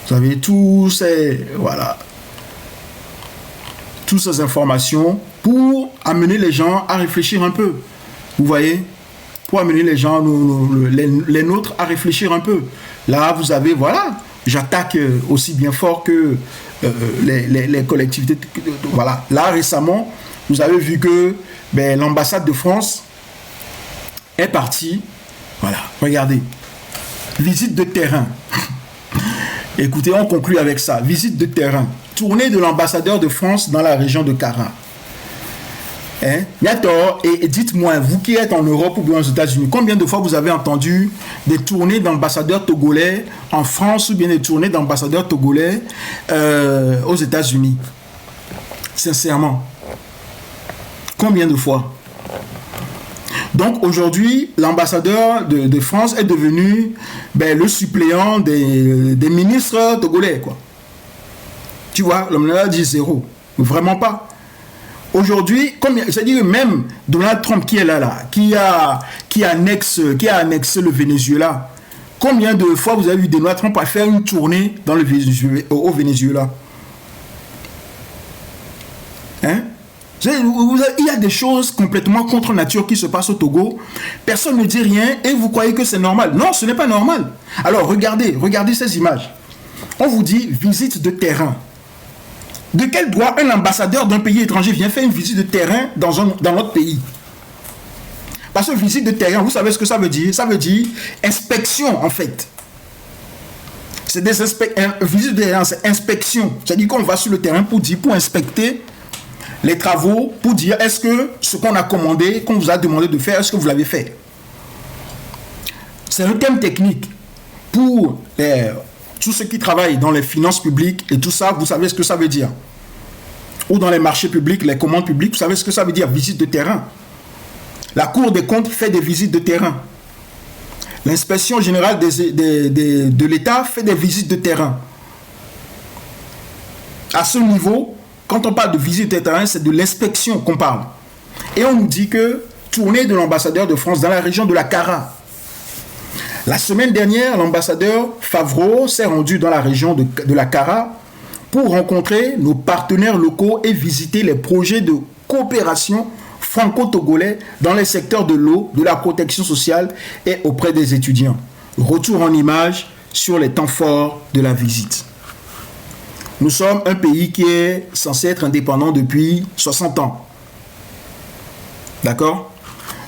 vous avez toutes ces informations pour amener les gens à réfléchir un peu, vous voyez, pour amener les gens, les nôtres à réfléchir un peu. Là, vous avez, j'attaque aussi bien fort que les collectivités. Voilà. Là, récemment, vous avez vu que l'ambassade de France est partie. Voilà. Regardez. Visite de terrain. Écoutez, on conclut avec ça. Visite de terrain. Tournée de l'ambassadeur de France dans la région de Kara. Et dites-moi, vous qui êtes en Europe ou bien aux États-Unis, combien de fois vous avez entendu des tournées d'ambassadeurs togolais en France ou bien des tournées d'ambassadeurs togolais aux États-Unis? Sincèrement, combien de fois? Donc aujourd'hui, l'ambassadeur de France est devenu le suppléant des ministres togolais, quoi. Tu vois, l'homme a dit zéro. Vraiment pas. Aujourd'hui, c'est-à-dire même Donald Trump qui est là, qui a annexé le Venezuela. Combien de fois vous avez vu Donald Trump à faire une tournée au Venezuela? Il y a des choses complètement contre nature qui se passent au Togo. Personne ne dit rien et vous croyez que c'est normal. Non, ce n'est pas normal. Alors regardez ces images. On vous dit visite de terrain. De quel droit un ambassadeur d'un pays étranger vient faire une visite de terrain dans notre pays? Parce que visite de terrain, vous savez ce que ça veut dire? Ça veut dire inspection, en fait. C'est des visite de terrain, c'est inspection. C'est-à-dire qu'on va sur le terrain pour inspecter les travaux, pour dire est-ce que ce qu'on a commandé, qu'on vous a demandé de faire, est-ce que vous l'avez fait? C'est un terme technique. Pour tous ceux qui travaillent dans les finances publiques et tout ça, vous savez ce que ça veut dire. Ou dans les marchés publics, les commandes publiques, vous savez ce que ça veut dire, visite de terrain. La Cour des comptes fait des visites de terrain. L'inspection générale de l'État fait des visites de terrain. À ce niveau, quand on parle de visite de terrain, c'est de l'inspection qu'on parle. Et on nous dit que tournée de l'ambassadeur de France dans la région de la Cara. La semaine dernière, l'ambassadeur Favreau s'est rendu dans la région de la Cara pour rencontrer nos partenaires locaux et visiter les projets de coopération franco-togolais dans les secteurs de l'eau, de la protection sociale et auprès des étudiants. Retour en image sur les temps forts de la visite. Nous sommes un pays qui est censé être indépendant depuis 60 ans. D'accord ?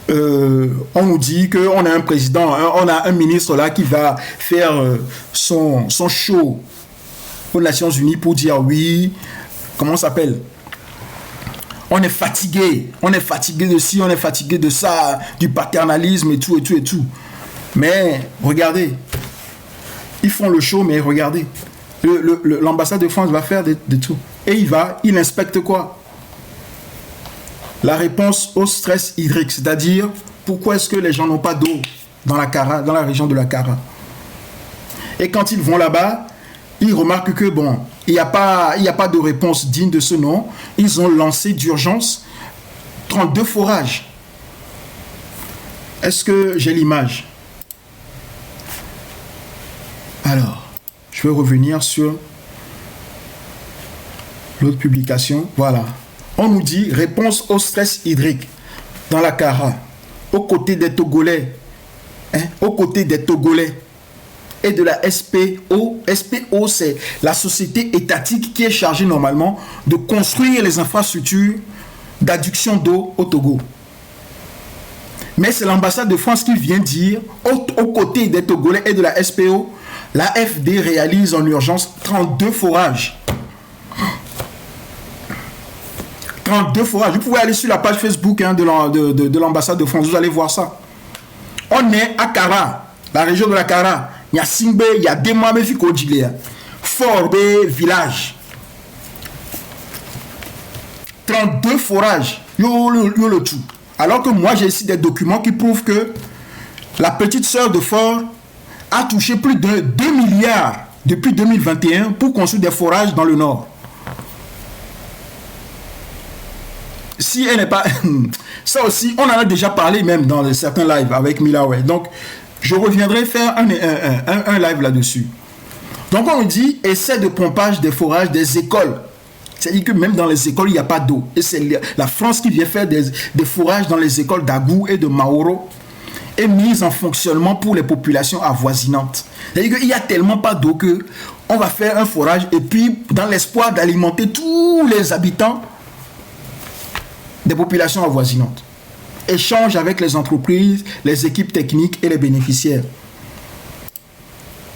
On nous dit qu'on a un président, on a un ministre là qui va faire son show aux Nations Unies pour dire oui, comment ça s'appelle ? On est fatigué de ci, on est fatigué de ça, du paternalisme et tout. Mais regardez, ils font le show, mais regardez, l'ambassade de France va faire de tout. Et il inspecte quoi? La réponse au stress hydrique, c'est-à-dire pourquoi est-ce que les gens n'ont pas d'eau dans la Cara, dans la région de la Cara. Et quand ils vont là-bas, ils remarquent que bon, il n'y a pas de réponse digne de ce nom. Ils ont lancé d'urgence 32 forages. Est-ce que j'ai l'image? Alors, je vais revenir sur l'autre publication. Voilà. On nous dit réponse au stress hydrique dans la Cara, aux côtés des Togolais, aux côtés des Togolais et de la SPO. SPO, c'est la société étatique qui est chargée normalement de construire les infrastructures d'adduction d'eau au Togo. Mais c'est l'ambassade de France qui vient dire, aux côtés des Togolais et de la SPO, la FD réalise en urgence 32 forages. 32 forages. Vous pouvez aller sur la page Facebook de l'ambassade de France, vous allez voir ça. On est à Cara, la région de la Cara. Il y a Singbe, il y a Demame Fikodjile, Forbe, village. 32 forages. Yo le tout. Alors que moi, j'ai ici des documents qui prouvent que la petite sœur de Fort a touché plus de 2 milliards depuis 2021 pour construire des forages dans le nord. Si elle n'est pas... Ça aussi, on en a déjà parlé même dans certains lives avec Milaway. Donc, je reviendrai faire un live là-dessus. Donc, on dit essai de pompage des forages des écoles. C'est-à-dire que même dans les écoles, il n'y a pas d'eau. Et c'est la France qui vient faire des forages dans les écoles d'Agou et de Maoro et mise en fonctionnement pour les populations avoisinantes. C'est-à-dire qu'il n'y a tellement pas d'eau qu'on va faire un forage et puis dans l'espoir d'alimenter tous les habitants des populations avoisinantes. Échange avec les entreprises, les équipes techniques et les bénéficiaires.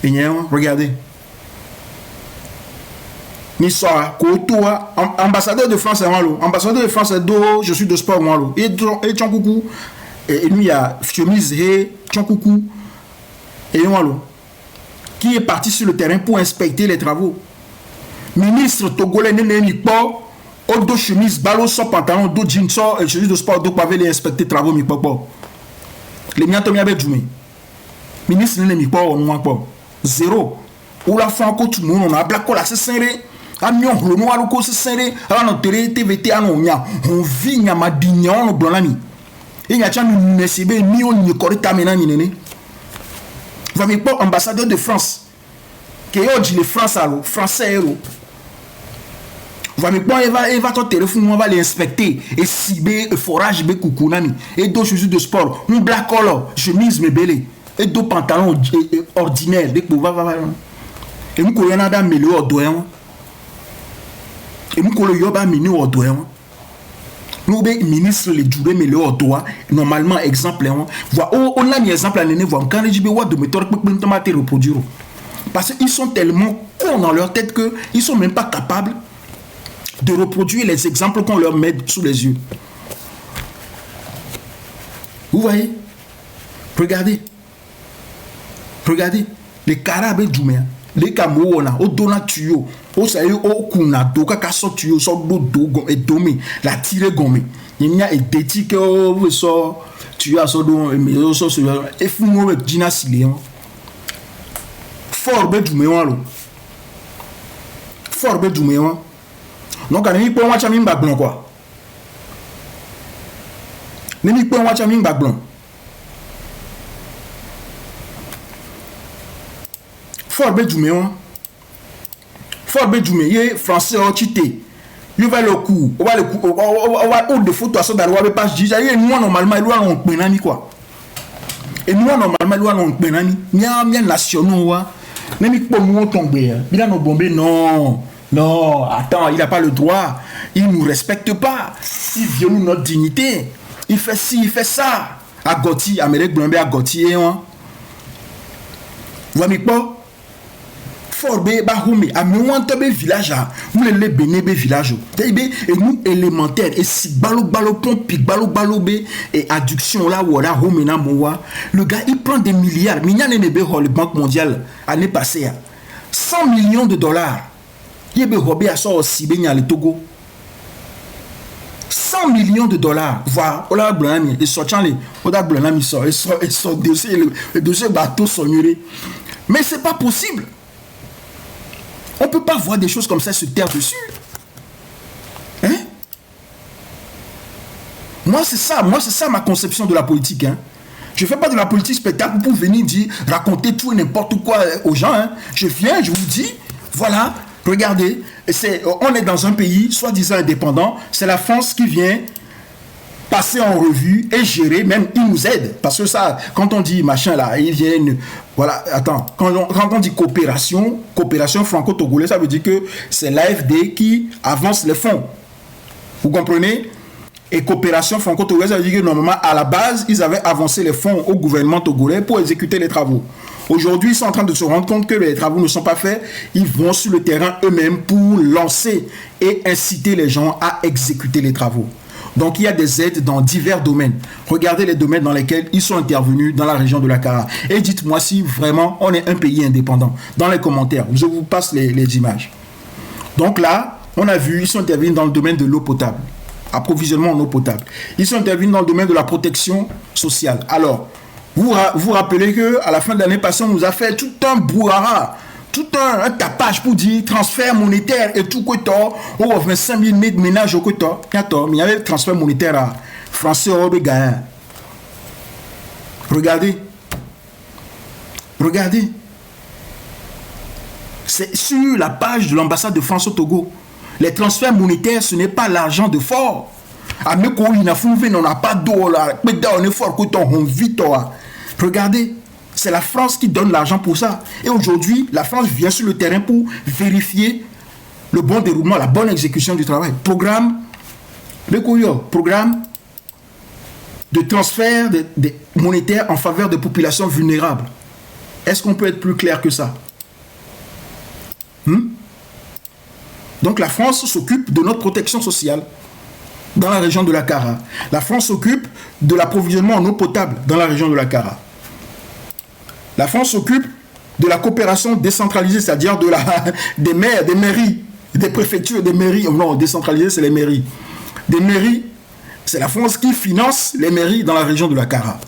Et regardez. Nissoa, Kotoa, ambassadeur de France, ambassadeur de France, je suis de sport, et Tchankoukou, et lui, il y a chemise et Tchankoukou, et qui est parti sur le terrain pour inspecter les travaux. Ministre togolais, Odo chemise, ballon, sans pantalon, do jeans, chemise de sport, do pavé les inspecter travaux, mi popo. Les miens tombent avec Djoumé. Ministre n'est mi pas, on zéro. Ou la fin, tout le monde, on a black là, c'est serré. A mion, le noir, le c'est serré. Alors, on télé, TVT, on vit, on a dignon, on blanc l'ami. Et il y a un MCB, ni on n'y correct à maintenant, ni néné. Vous avez pas ambassadeur de France. Qui est dit les Français héros. Il va ton téléphone, on va les inspecter. Et cibler le forage, be koukounami. Et deux chaussures de sport. Un black color, chemise, me belé. Et deux pantalons ordinaires. Et nous, il y a un meilleur doyen. Et nous, quand le yoba mini au doigt, nous, ministre, les durées, mais le doigt, normalement, exemple, on a mis exemple à l'année, voir quand les JBW de méthode pour reproduire. Parce qu'ils sont tellement cons dans leur tête qu'ils ne sont même pas capables de reproduire les exemples qu'on leur met sous les yeux. Vous voyez? Regardez. Regardez. Les carabes djouméa. Les camouna. Au donatuyo. Au sayo. Au kuna. Doka kaso tuyo. So do do et domé. La tire gomme. Il y a des tickets. Au so. Tu as so do. Mais au so. Et fou moi. Dina siléon. Fort be djouméa lo. Fort be djouméa. Donc, on a mis pour moi chamin baglon quoi. On a mis pour moi chamin baglon. Fort be djouméa. Fort be djouméa. Français au chité. Il va le coup. On va le coup. On va au défaut toi ça dans le pas dire. Il nous normalement il doit on penani quoi. Et nous normalement il doit on penani. Mia nationaux wa. On a mis pour moi tomber. Il a nos bombés non. Non, attends, il n'a pas le droit. Il ne nous respecte pas. Il viole notre dignité. Il fait ci, il fait ça. À Gauthier, Amérique Blambé à Gauthier. Vous voyez quoi? Forbe, Bahoumé, à Mouantabe village, nous les bénébé village. Et nous élémentaires, et si balo pompi, balo et adduction là, ou là, homena moua. Le gars, il prend des milliards. Mignan et Nebe, le Banque mondiale, année passée, 100 millions de dollars. Il y a robé à ça aussi bien le Togo. 100 millions de dollars. Voilà, on a blanc, et sortant les, on a blanc, ils sortent dossier, le dossier bateau sonnerait. Mais c'est pas possible. On peut pas voir des choses comme ça se taire dessus. Hein? Moi c'est ça ma conception de la politique. Hein? Je fais pas de la politique spectacle pour venir dire, raconter tout et n'importe quoi aux gens. Hein? Je viens, je vous dis, voilà. Regardez, on est dans un pays soi-disant indépendant. C'est la France qui vient passer en revue et gérer. Même, ils nous aident. Parce que ça, quand on dit machin là, ils viennent... Voilà, attends. Quand on dit coopération franco-togolaise, ça veut dire que c'est l'AFD qui avance les fonds. Vous comprenez? Et coopération franco-togolaise, ça veut dire que normalement, à la base, ils avaient avancé les fonds au gouvernement togolais pour exécuter les travaux. Aujourd'hui, ils sont en train de se rendre compte que les travaux ne sont pas faits. Ils vont sur le terrain eux-mêmes pour lancer et inciter les gens à exécuter les travaux. Donc, il y a des aides dans divers domaines. Regardez les domaines dans lesquels ils sont intervenus dans la région de la Kara. Et dites-moi si vraiment on est un pays indépendant. Dans les commentaires, je vous passe les images. Donc là, on a vu, ils sont intervenus dans le domaine de l'eau potable. Approvisionnement en eau potable. Ils sont intervenus dans le domaine de la protection sociale. Alors, vous rappelez qu'à la fin de l'année passée, on nous a fait tout un brouhaha, tout un tapage pour dire transfert monétaire et tout quoi. On va 25 000 ménages au côté. Il y avait transfert monétaire à français au Bégaïen. Regardez. C'est sur la page de l'ambassade de France au Togo. Les transferts monétaires, ce n'est pas l'argent de fort. À me courir, on n'a pas d'eau là. On est fort, on vit. Regardez, c'est la France qui donne l'argent pour ça. Et aujourd'hui, la France vient sur le terrain pour vérifier le bon déroulement, la bonne exécution du travail. Programme de transfert monétaire en faveur des populations vulnérables. Est-ce qu'on peut être plus clair que ça? Donc la France s'occupe de notre protection sociale dans la région de la Kara. La France s'occupe de l'approvisionnement en eau potable dans la région de la Kara. La France s'occupe de la coopération décentralisée, c'est-à-dire des maires, des mairies, des préfectures, des mairies. Non, décentralisées, c'est les mairies. Des mairies, c'est la France qui finance les mairies dans la région de la Kara.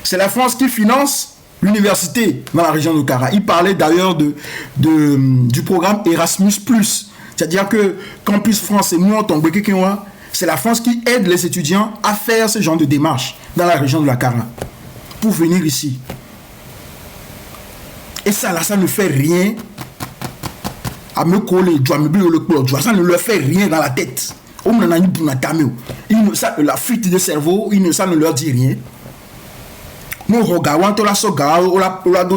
C'est la France qui finance l'université dans la région de Kara. Il parlait d'ailleurs du programme Erasmus+. C'est-à-dire que Campus France et nous, en tant que Kékéwa, c'est la France qui aide les étudiants à faire ce genre de démarches dans la région de la Kara pour venir ici. Et ça, là, ça ne fait rien à me coller, ça ne leur fait rien dans la tête. La fuite de cerveau, ça ne leur dit rien. Nous regardons la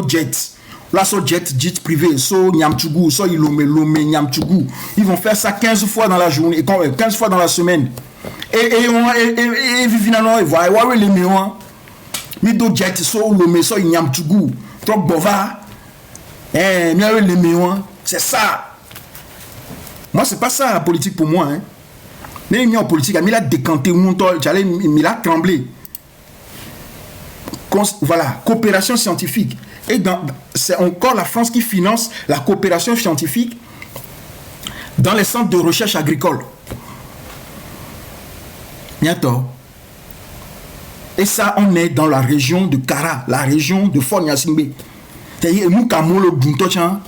jet. Là, so jet privé, so Niamchougou, so Lomé, Niamchougou. Ils vont faire ça 15 fois dans la journée, 15 fois dans la semaine. Et finalement, ils vont les meilleurs. Mais d'autres jets, so Lomé, so Niamchougou. Trop bova. Les meilleurs. C'est ça. Moi, c'est pas ça la politique pour moi. Hein. Mais il y a en politique, il a décanté, il a tremblé. Voilà, coopération scientifique. Et c'est encore la France qui finance la coopération scientifique dans les centres de recherche agricole. Bientôt. Et ça, on est dans la région de Kara, la région de Fort-Gnassingbé. C'est-à-dire, nous, Kamolo Guntochan,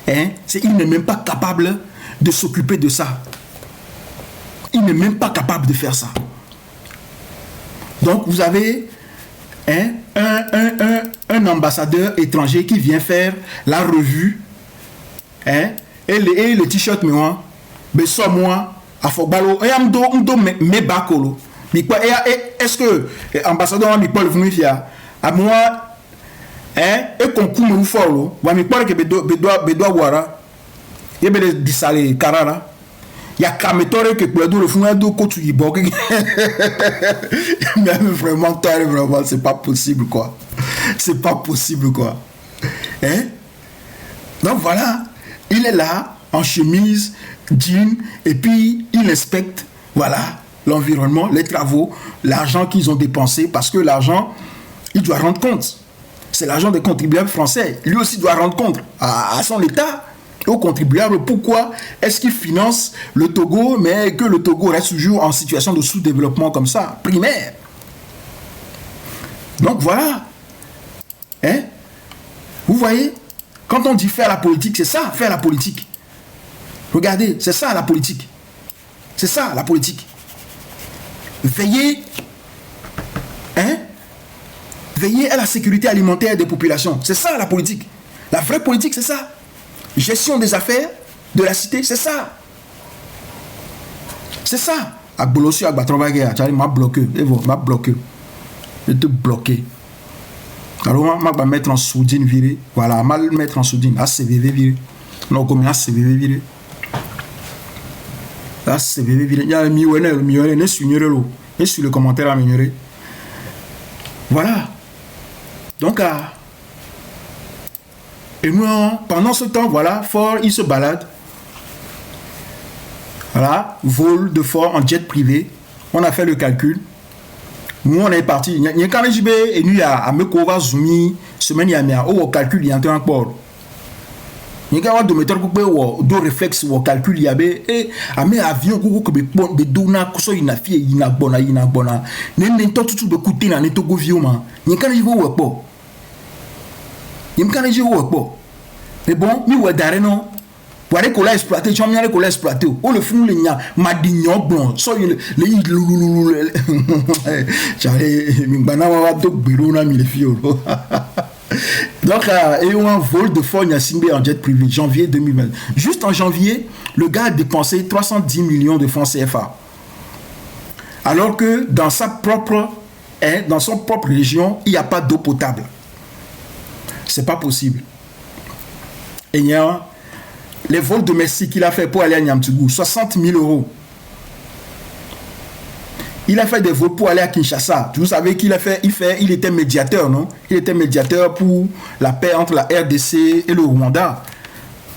il n'est même pas capable de s'occuper de ça. Il n'est même pas capable de faire ça. Donc, vous avez un ambassadeur étranger qui vient faire la revue et le t-shirt moi à Fogbalo et me bakolo est-ce que ambassadeur mi pas venu faire à moi et concours me fort wa mi pas que bedoa wara et be disale karara il y a Kametore que pour le fond de côté du bord mais vraiment c'est pas possible quoi, c'est pas possible quoi, donc voilà, il est là en chemise jean et puis il inspecte voilà l'environnement, les travaux, l'argent qu'ils ont dépensé, parce que l'argent il doit rendre compte, c'est l'argent des contribuables français, lui aussi doit rendre compte à son état, aux contribuables, pourquoi est-ce qu'ils financent le Togo, mais que le Togo reste toujours en situation de sous-développement comme ça, primaire. Donc voilà. Vous voyez, quand on dit faire la politique, c'est ça, faire la politique. Regardez, c'est ça la politique. C'est ça la politique. Veiller, veiller à la sécurité alimentaire des populations. C'est ça la politique. La vraie politique, c'est ça. Gestion des affaires de la cité, c'est ça. C'est ça. À Bolosio, à Batrovaguer, tu m'a bloqué. M'a bloqué. Je te bloqué. Alors, je vais mettre en soudine virée. Voilà, je vais mettre en soudine. ACVV virée. Non, comme ACVV virée. ACVV virée. Il y a un millionnaire, ne sur le commentaire à m'ignorer. Voilà. Donc, et moi, pendant ce temps, voilà, Fort, il se balade. Voilà, vol de Fort en jet privé. On a fait le calcul. Nous, on est parti. Il y a quand même et nous, à Mekova, Zumi, semaine, il y a au calcul, il y a un port. Il y a un méthode deux réflexes au calcul, il y a et à mes avions, que dona, que soit une fille, il y a bona. N'est pas tout de coûter dans les Togo vioma. Il y a quand même au port. Il me dit mais bon, mi ouais d'arrêt non. Pour aller qu'on l'a exploité, tu as mis qu'on l'a exploité. Oh le fou les nya, madignon blanc. So les j'allais m'bana wa do bureau na mi les filles. Donc et on vol de Fort Gnassingbé en jet privé janvier 2020. Juste en janvier, le gars a dépensé 310 millions de francs CFA. Alors que dans son propre région, il n'y a pas d'eau potable. C'est pas possible. Et il y a les vols domestiques qu'il a fait pour aller à Niamtougou, 60 000 €. Il a fait des vols pour aller à Kinshasa. Vous savez qu'il a fait, il était médiateur, non? Il était médiateur pour la paix entre la RDC et le Rwanda.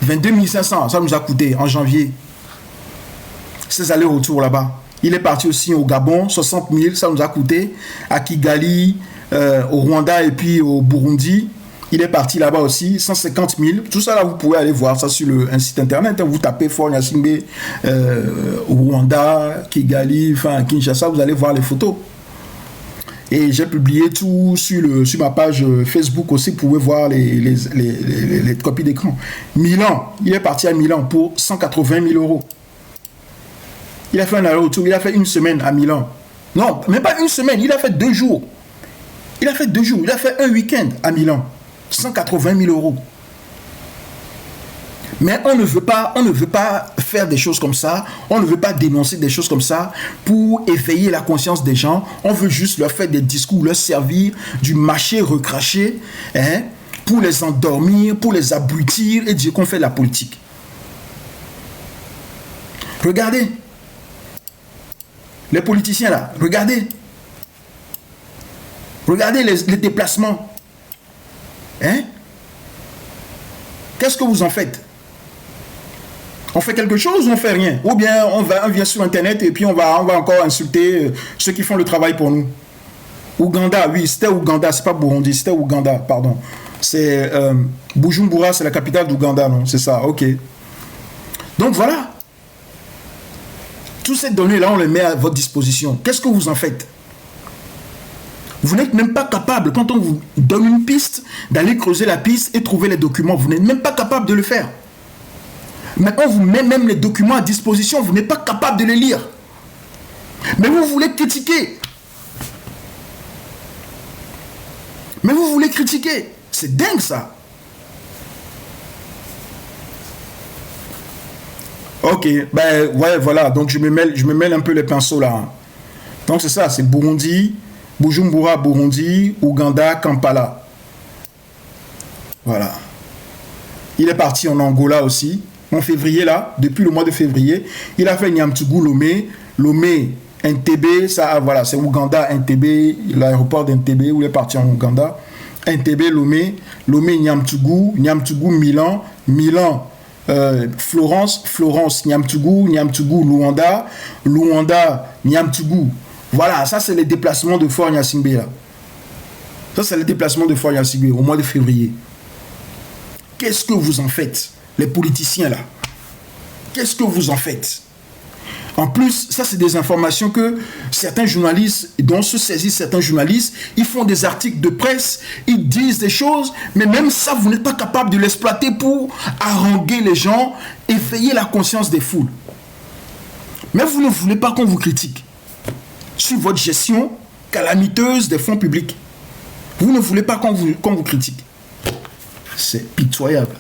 22 500, ça nous a coûté en janvier. Ces allers-retours là-bas. Il est parti aussi au Gabon, 60 000, ça nous a coûté. À Kigali, au Rwanda et puis au Burundi. Il est parti là-bas aussi, 150 000. Tout ça, là, vous pouvez aller voir ça sur un site internet. Vous tapez Fort Gnassingbé, Rwanda, Kigali, enfin Kinshasa, vous allez voir les photos. Et j'ai publié tout sur ma page Facebook aussi. Vous pouvez voir les copies d'écran. Milan, il est parti à Milan pour 180 000 €. Il a fait un aller-retour, il a fait une semaine à Milan. Non, même pas une semaine, il a fait 2 jours. Il a fait 2 jours, il a fait un week-end à Milan. 180 000 €. Mais on ne veut pas faire des choses comme ça, on ne veut pas dénoncer des choses comme ça pour éveiller la conscience des gens. On veut juste leur faire des discours, leur servir du marché recraché, pour les endormir, pour les abrutir et dire qu'on fait de la politique. Regardez. Les politiciens là, regardez. Regardez les déplacements. Hein? Qu'est-ce que vous en faites? On fait quelque chose ou on fait rien? Ou bien on vient sur Internet et puis on va encore insulter ceux qui font le travail pour nous. Ouganda, oui, c'était Ouganda, c'est pas Burundi, c'était Ouganda, pardon. C'est Bujumbura, c'est la capitale d'Ouganda, non? C'est ça, ok. Donc voilà. Toutes ces données-là, on les met à votre disposition. Qu'est-ce que vous en faites? Vous n'êtes même pas capable, quand on vous donne une piste, d'aller creuser la piste et trouver les documents. Vous n'êtes même pas capable de le faire. Maintenant, on vous met même les documents à disposition, vous n'êtes pas capable de les lire. Mais vous voulez critiquer. Mais vous voulez critiquer. C'est dingue ça. Ok, ben ouais, voilà. Donc je me mêle un peu les pinceaux là. Donc c'est ça, c'est Burundi, Bujumbura, Burundi, Ouganda, Kampala. Voilà. Il est parti en Angola aussi, en février là, depuis le mois de février. Il a fait Niamtougou, Lomé, Entebbe, ça voilà, c'est Ouganda, Entebbe, l'aéroport d'Entebbe où il est parti en Ouganda. Entebbe, Lomé, Niamtougou, Milan, Florence, Niamtougou, Luanda, Niamtougou. Voilà, ça c'est les déplacements de Faure Gnassingbé là. Ça c'est les déplacements de Faure Gnassingbé au mois de février. Qu'est-ce que vous en faites, les politiciens là? Qu'est-ce que vous en faites? En plus, ça c'est des informations que certains journalistes, dont se saisissent certains journalistes, ils font des articles de presse, ils disent des choses, mais même ça, vous n'êtes pas capable de l'exploiter pour haranguer les gens, éveiller la conscience des foules. Mais vous ne voulez pas qu'on vous critique sur votre gestion calamiteuse des fonds publics. Vous ne voulez pas qu'on vous critique. C'est pitoyable.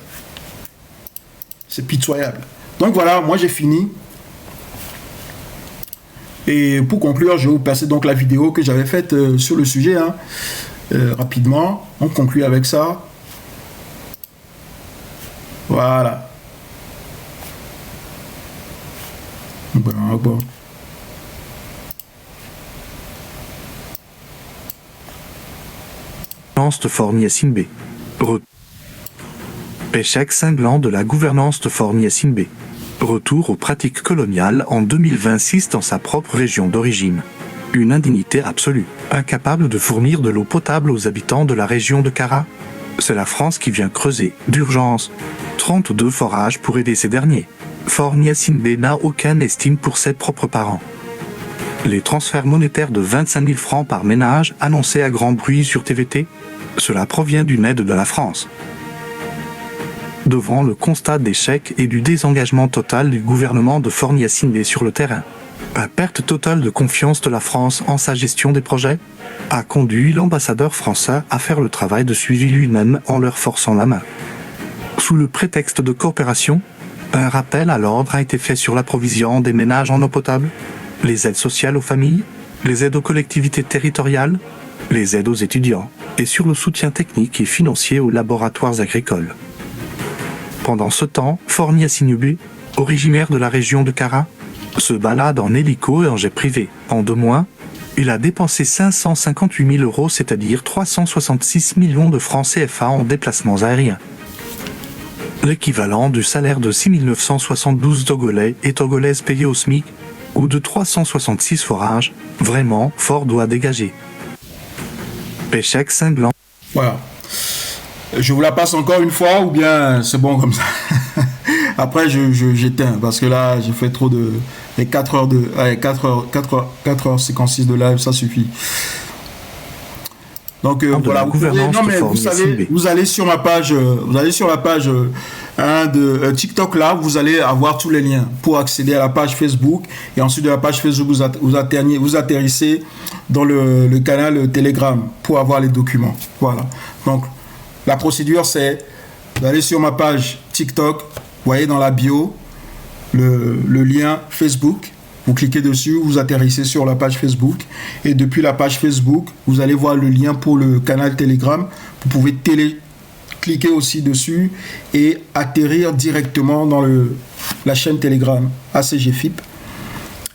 C'est pitoyable. Donc voilà, moi j'ai fini. Et pour conclure, je vais vous passer donc la vidéo que j'avais faite sur le sujet. Rapidement, on conclut avec ça. Voilà. Bon. De Faure Gnassingbé. Échec cinglant de la gouvernance de Faure Gnassingbé. Retour aux pratiques coloniales en 2026 dans sa propre région d'origine. Une indignité absolue. Incapable de fournir de l'eau potable aux habitants de la région de Kara. C'est la France qui vient creuser, d'urgence, 32 forages pour aider ces derniers. Faure Gnassingbé n'a aucune estime pour ses propres parents. Les transferts monétaires de 25 000 francs par ménage annoncés à grand bruit sur TVT, cela provient d'une aide de la France. Devant le constat d'échec et du désengagement total du gouvernement de Faure Gnassingbé sur le terrain, la perte totale de confiance de la France en sa gestion des projets a conduit l'ambassadeur français à faire le travail de suivi lui-même en leur forçant la main. Sous le prétexte de coopération, un rappel à l'ordre a été fait sur l'approvisionnement des ménages en eau potable, les aides sociales aux familles, les aides aux collectivités territoriales, les aides aux étudiants, et sur le soutien technique et financier aux laboratoires agricoles. Pendant ce temps, Faure Gnassingbé, originaire de la région de Kara, se balade en hélico et en jet privé. En 2 mois, il a dépensé 558 000 €, c'est-à-dire 366 millions de francs CFA en déplacements aériens. L'équivalent du salaire de 6 972 Togolais et Togolaises payés au SMIC, ou de 366 forages. Vraiment, Faure doit dégager. Échec cinglant. Voilà. Je vous la passe encore une fois ou bien c'est bon comme ça. Après j'éteins parce que là j'ai fait trop de... Les 4 heures de... Allez, 4h56 de live, ça suffit. Donc voilà, vous allez sur ma page, de TikTok là, vous allez avoir tous les liens pour accéder à la page Facebook et ensuite de la page Facebook vous atterrissez dans le canal Telegram pour avoir les documents. Voilà. Donc la procédure c'est d'aller sur ma page TikTok, vous voyez dans la bio le lien Facebook. Vous cliquez dessus, vous atterrissez sur la page Facebook et depuis la page Facebook, vous allez voir le lien pour le canal Telegram. Vous pouvez cliquer aussi dessus et atterrir directement dans la chaîne Telegram ACGFIP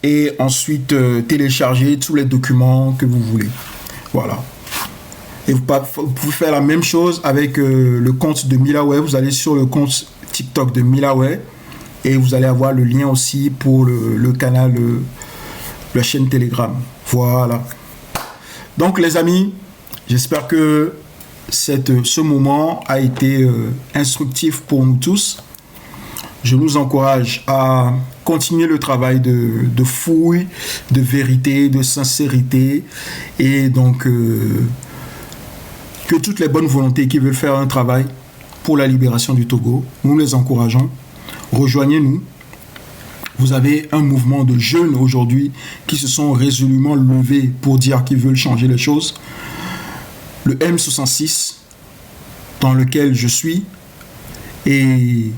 et ensuite télécharger tous les documents que vous voulez. Voilà. Et vous pouvez faire la même chose avec le compte de Milaway. Vous allez sur le compte TikTok de Milaway et vous allez avoir le lien aussi pour le canal, la chaîne Telegram. Voilà. Donc les amis, j'espère que ce moment a été instructif pour nous tous. Je nous encourage à continuer le travail de fouille, de vérité, de sincérité et donc que toutes les bonnes volontés qui veulent faire un travail pour la libération du Togo, nous les encourageons. Rejoignez-nous. Vous avez un mouvement de jeunes aujourd'hui qui se sont résolument levés pour dire qu'ils veulent changer les choses. Le M66, dans lequel je suis, est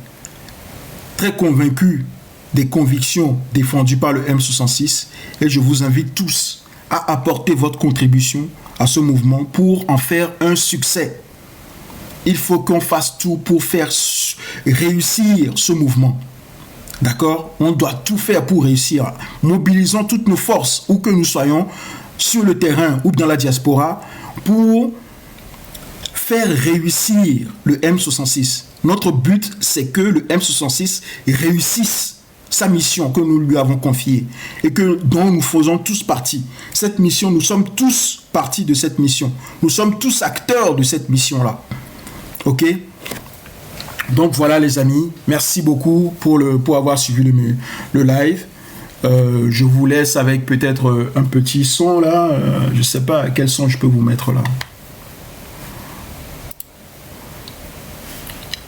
très convaincu des convictions défendues par le M66 et je vous invite tous à apporter votre contribution à ce mouvement pour en faire un succès. Il faut qu'on fasse tout pour faire réussir ce mouvement. D'accord? On doit tout faire pour réussir. Mobilisons toutes nos forces, où que nous soyons, sur le terrain ou dans la diaspora, pour faire réussir le M66. Notre but, c'est que le M66 réussisse sa mission que nous lui avons confiée et dont nous faisons tous partie. Cette mission, nous sommes tous partie de cette mission. Nous sommes tous acteurs de cette mission-là. Ok? Donc voilà les amis, merci beaucoup pour avoir suivi le live. Je vous laisse avec peut-être un petit son là. Je ne sais pas quel son je peux vous mettre là.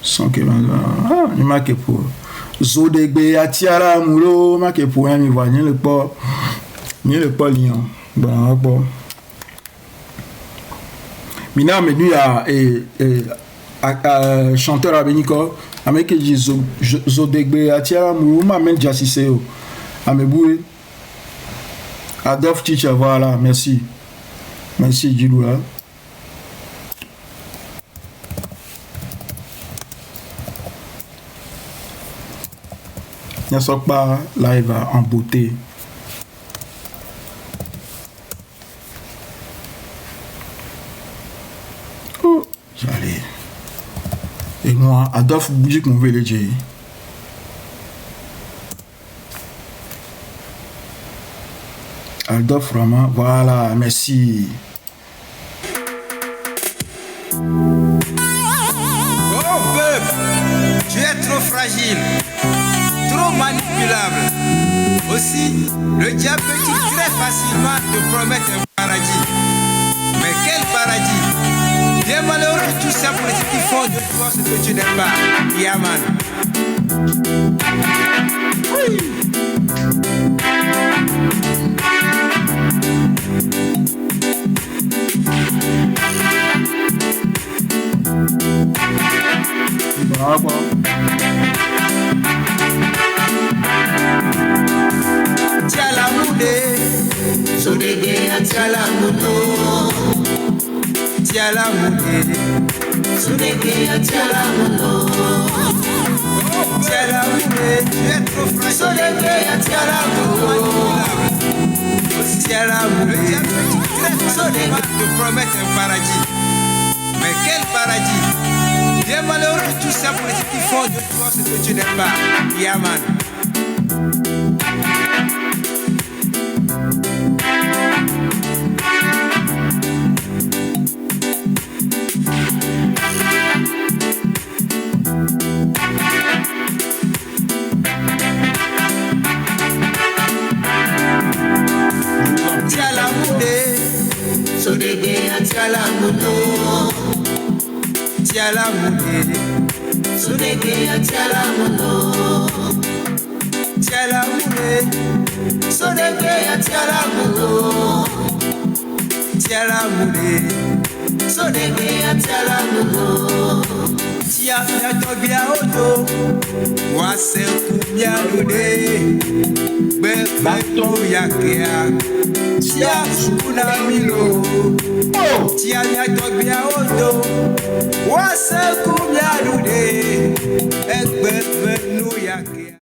Son que il m'a que pour Zodegbe atiara mulo m'a que pour un voix ni le pas lion. Bon. Mina menu à chanteur abénico avec qui Zodegbe atiara mulo m'a même jassiseo ameboué Adolphe Chicha, voilà, merci Djiloula. Il n'y a pas live en beauté. Oh, j'allais. Et moi, Adolphe Bougique, mon VLG. Adolphe vraiment, voilà, merci. Oh peuple, tu es trop fragile, trop manipulable. Aussi, le diable peut très facilement te promettre un paradis. Mais quel paradis? Bien malheureux tous ces politiques qui font de toi ce que tu n'es pas. Yaman. Oui. Bravo. Tiala moudé, Zodegbe tiala moudé, tiala moudé, Zodegbe tiala moudé, tiala moudé, tu es trop fragile, Zodegbe tiala moudé, tiala moudé, Zodegbe te promettre un paradis, mais quel paradis? Bien malheureux tous ces politiques qui font de toi ce que tu n'es pas, Yaman. Tiala moudé, Zodegbe tiala moudé. Tiala moudé, Zodegbe tiala moudé. Tiala moudé, Zodegbe tiala moudé. Tiala moudé, Zodegbe tiala moudé. Tia tobia odo, wa se kubia lode. Be bato yakea. Tia sukuna milo. Tia tobia odo, wa se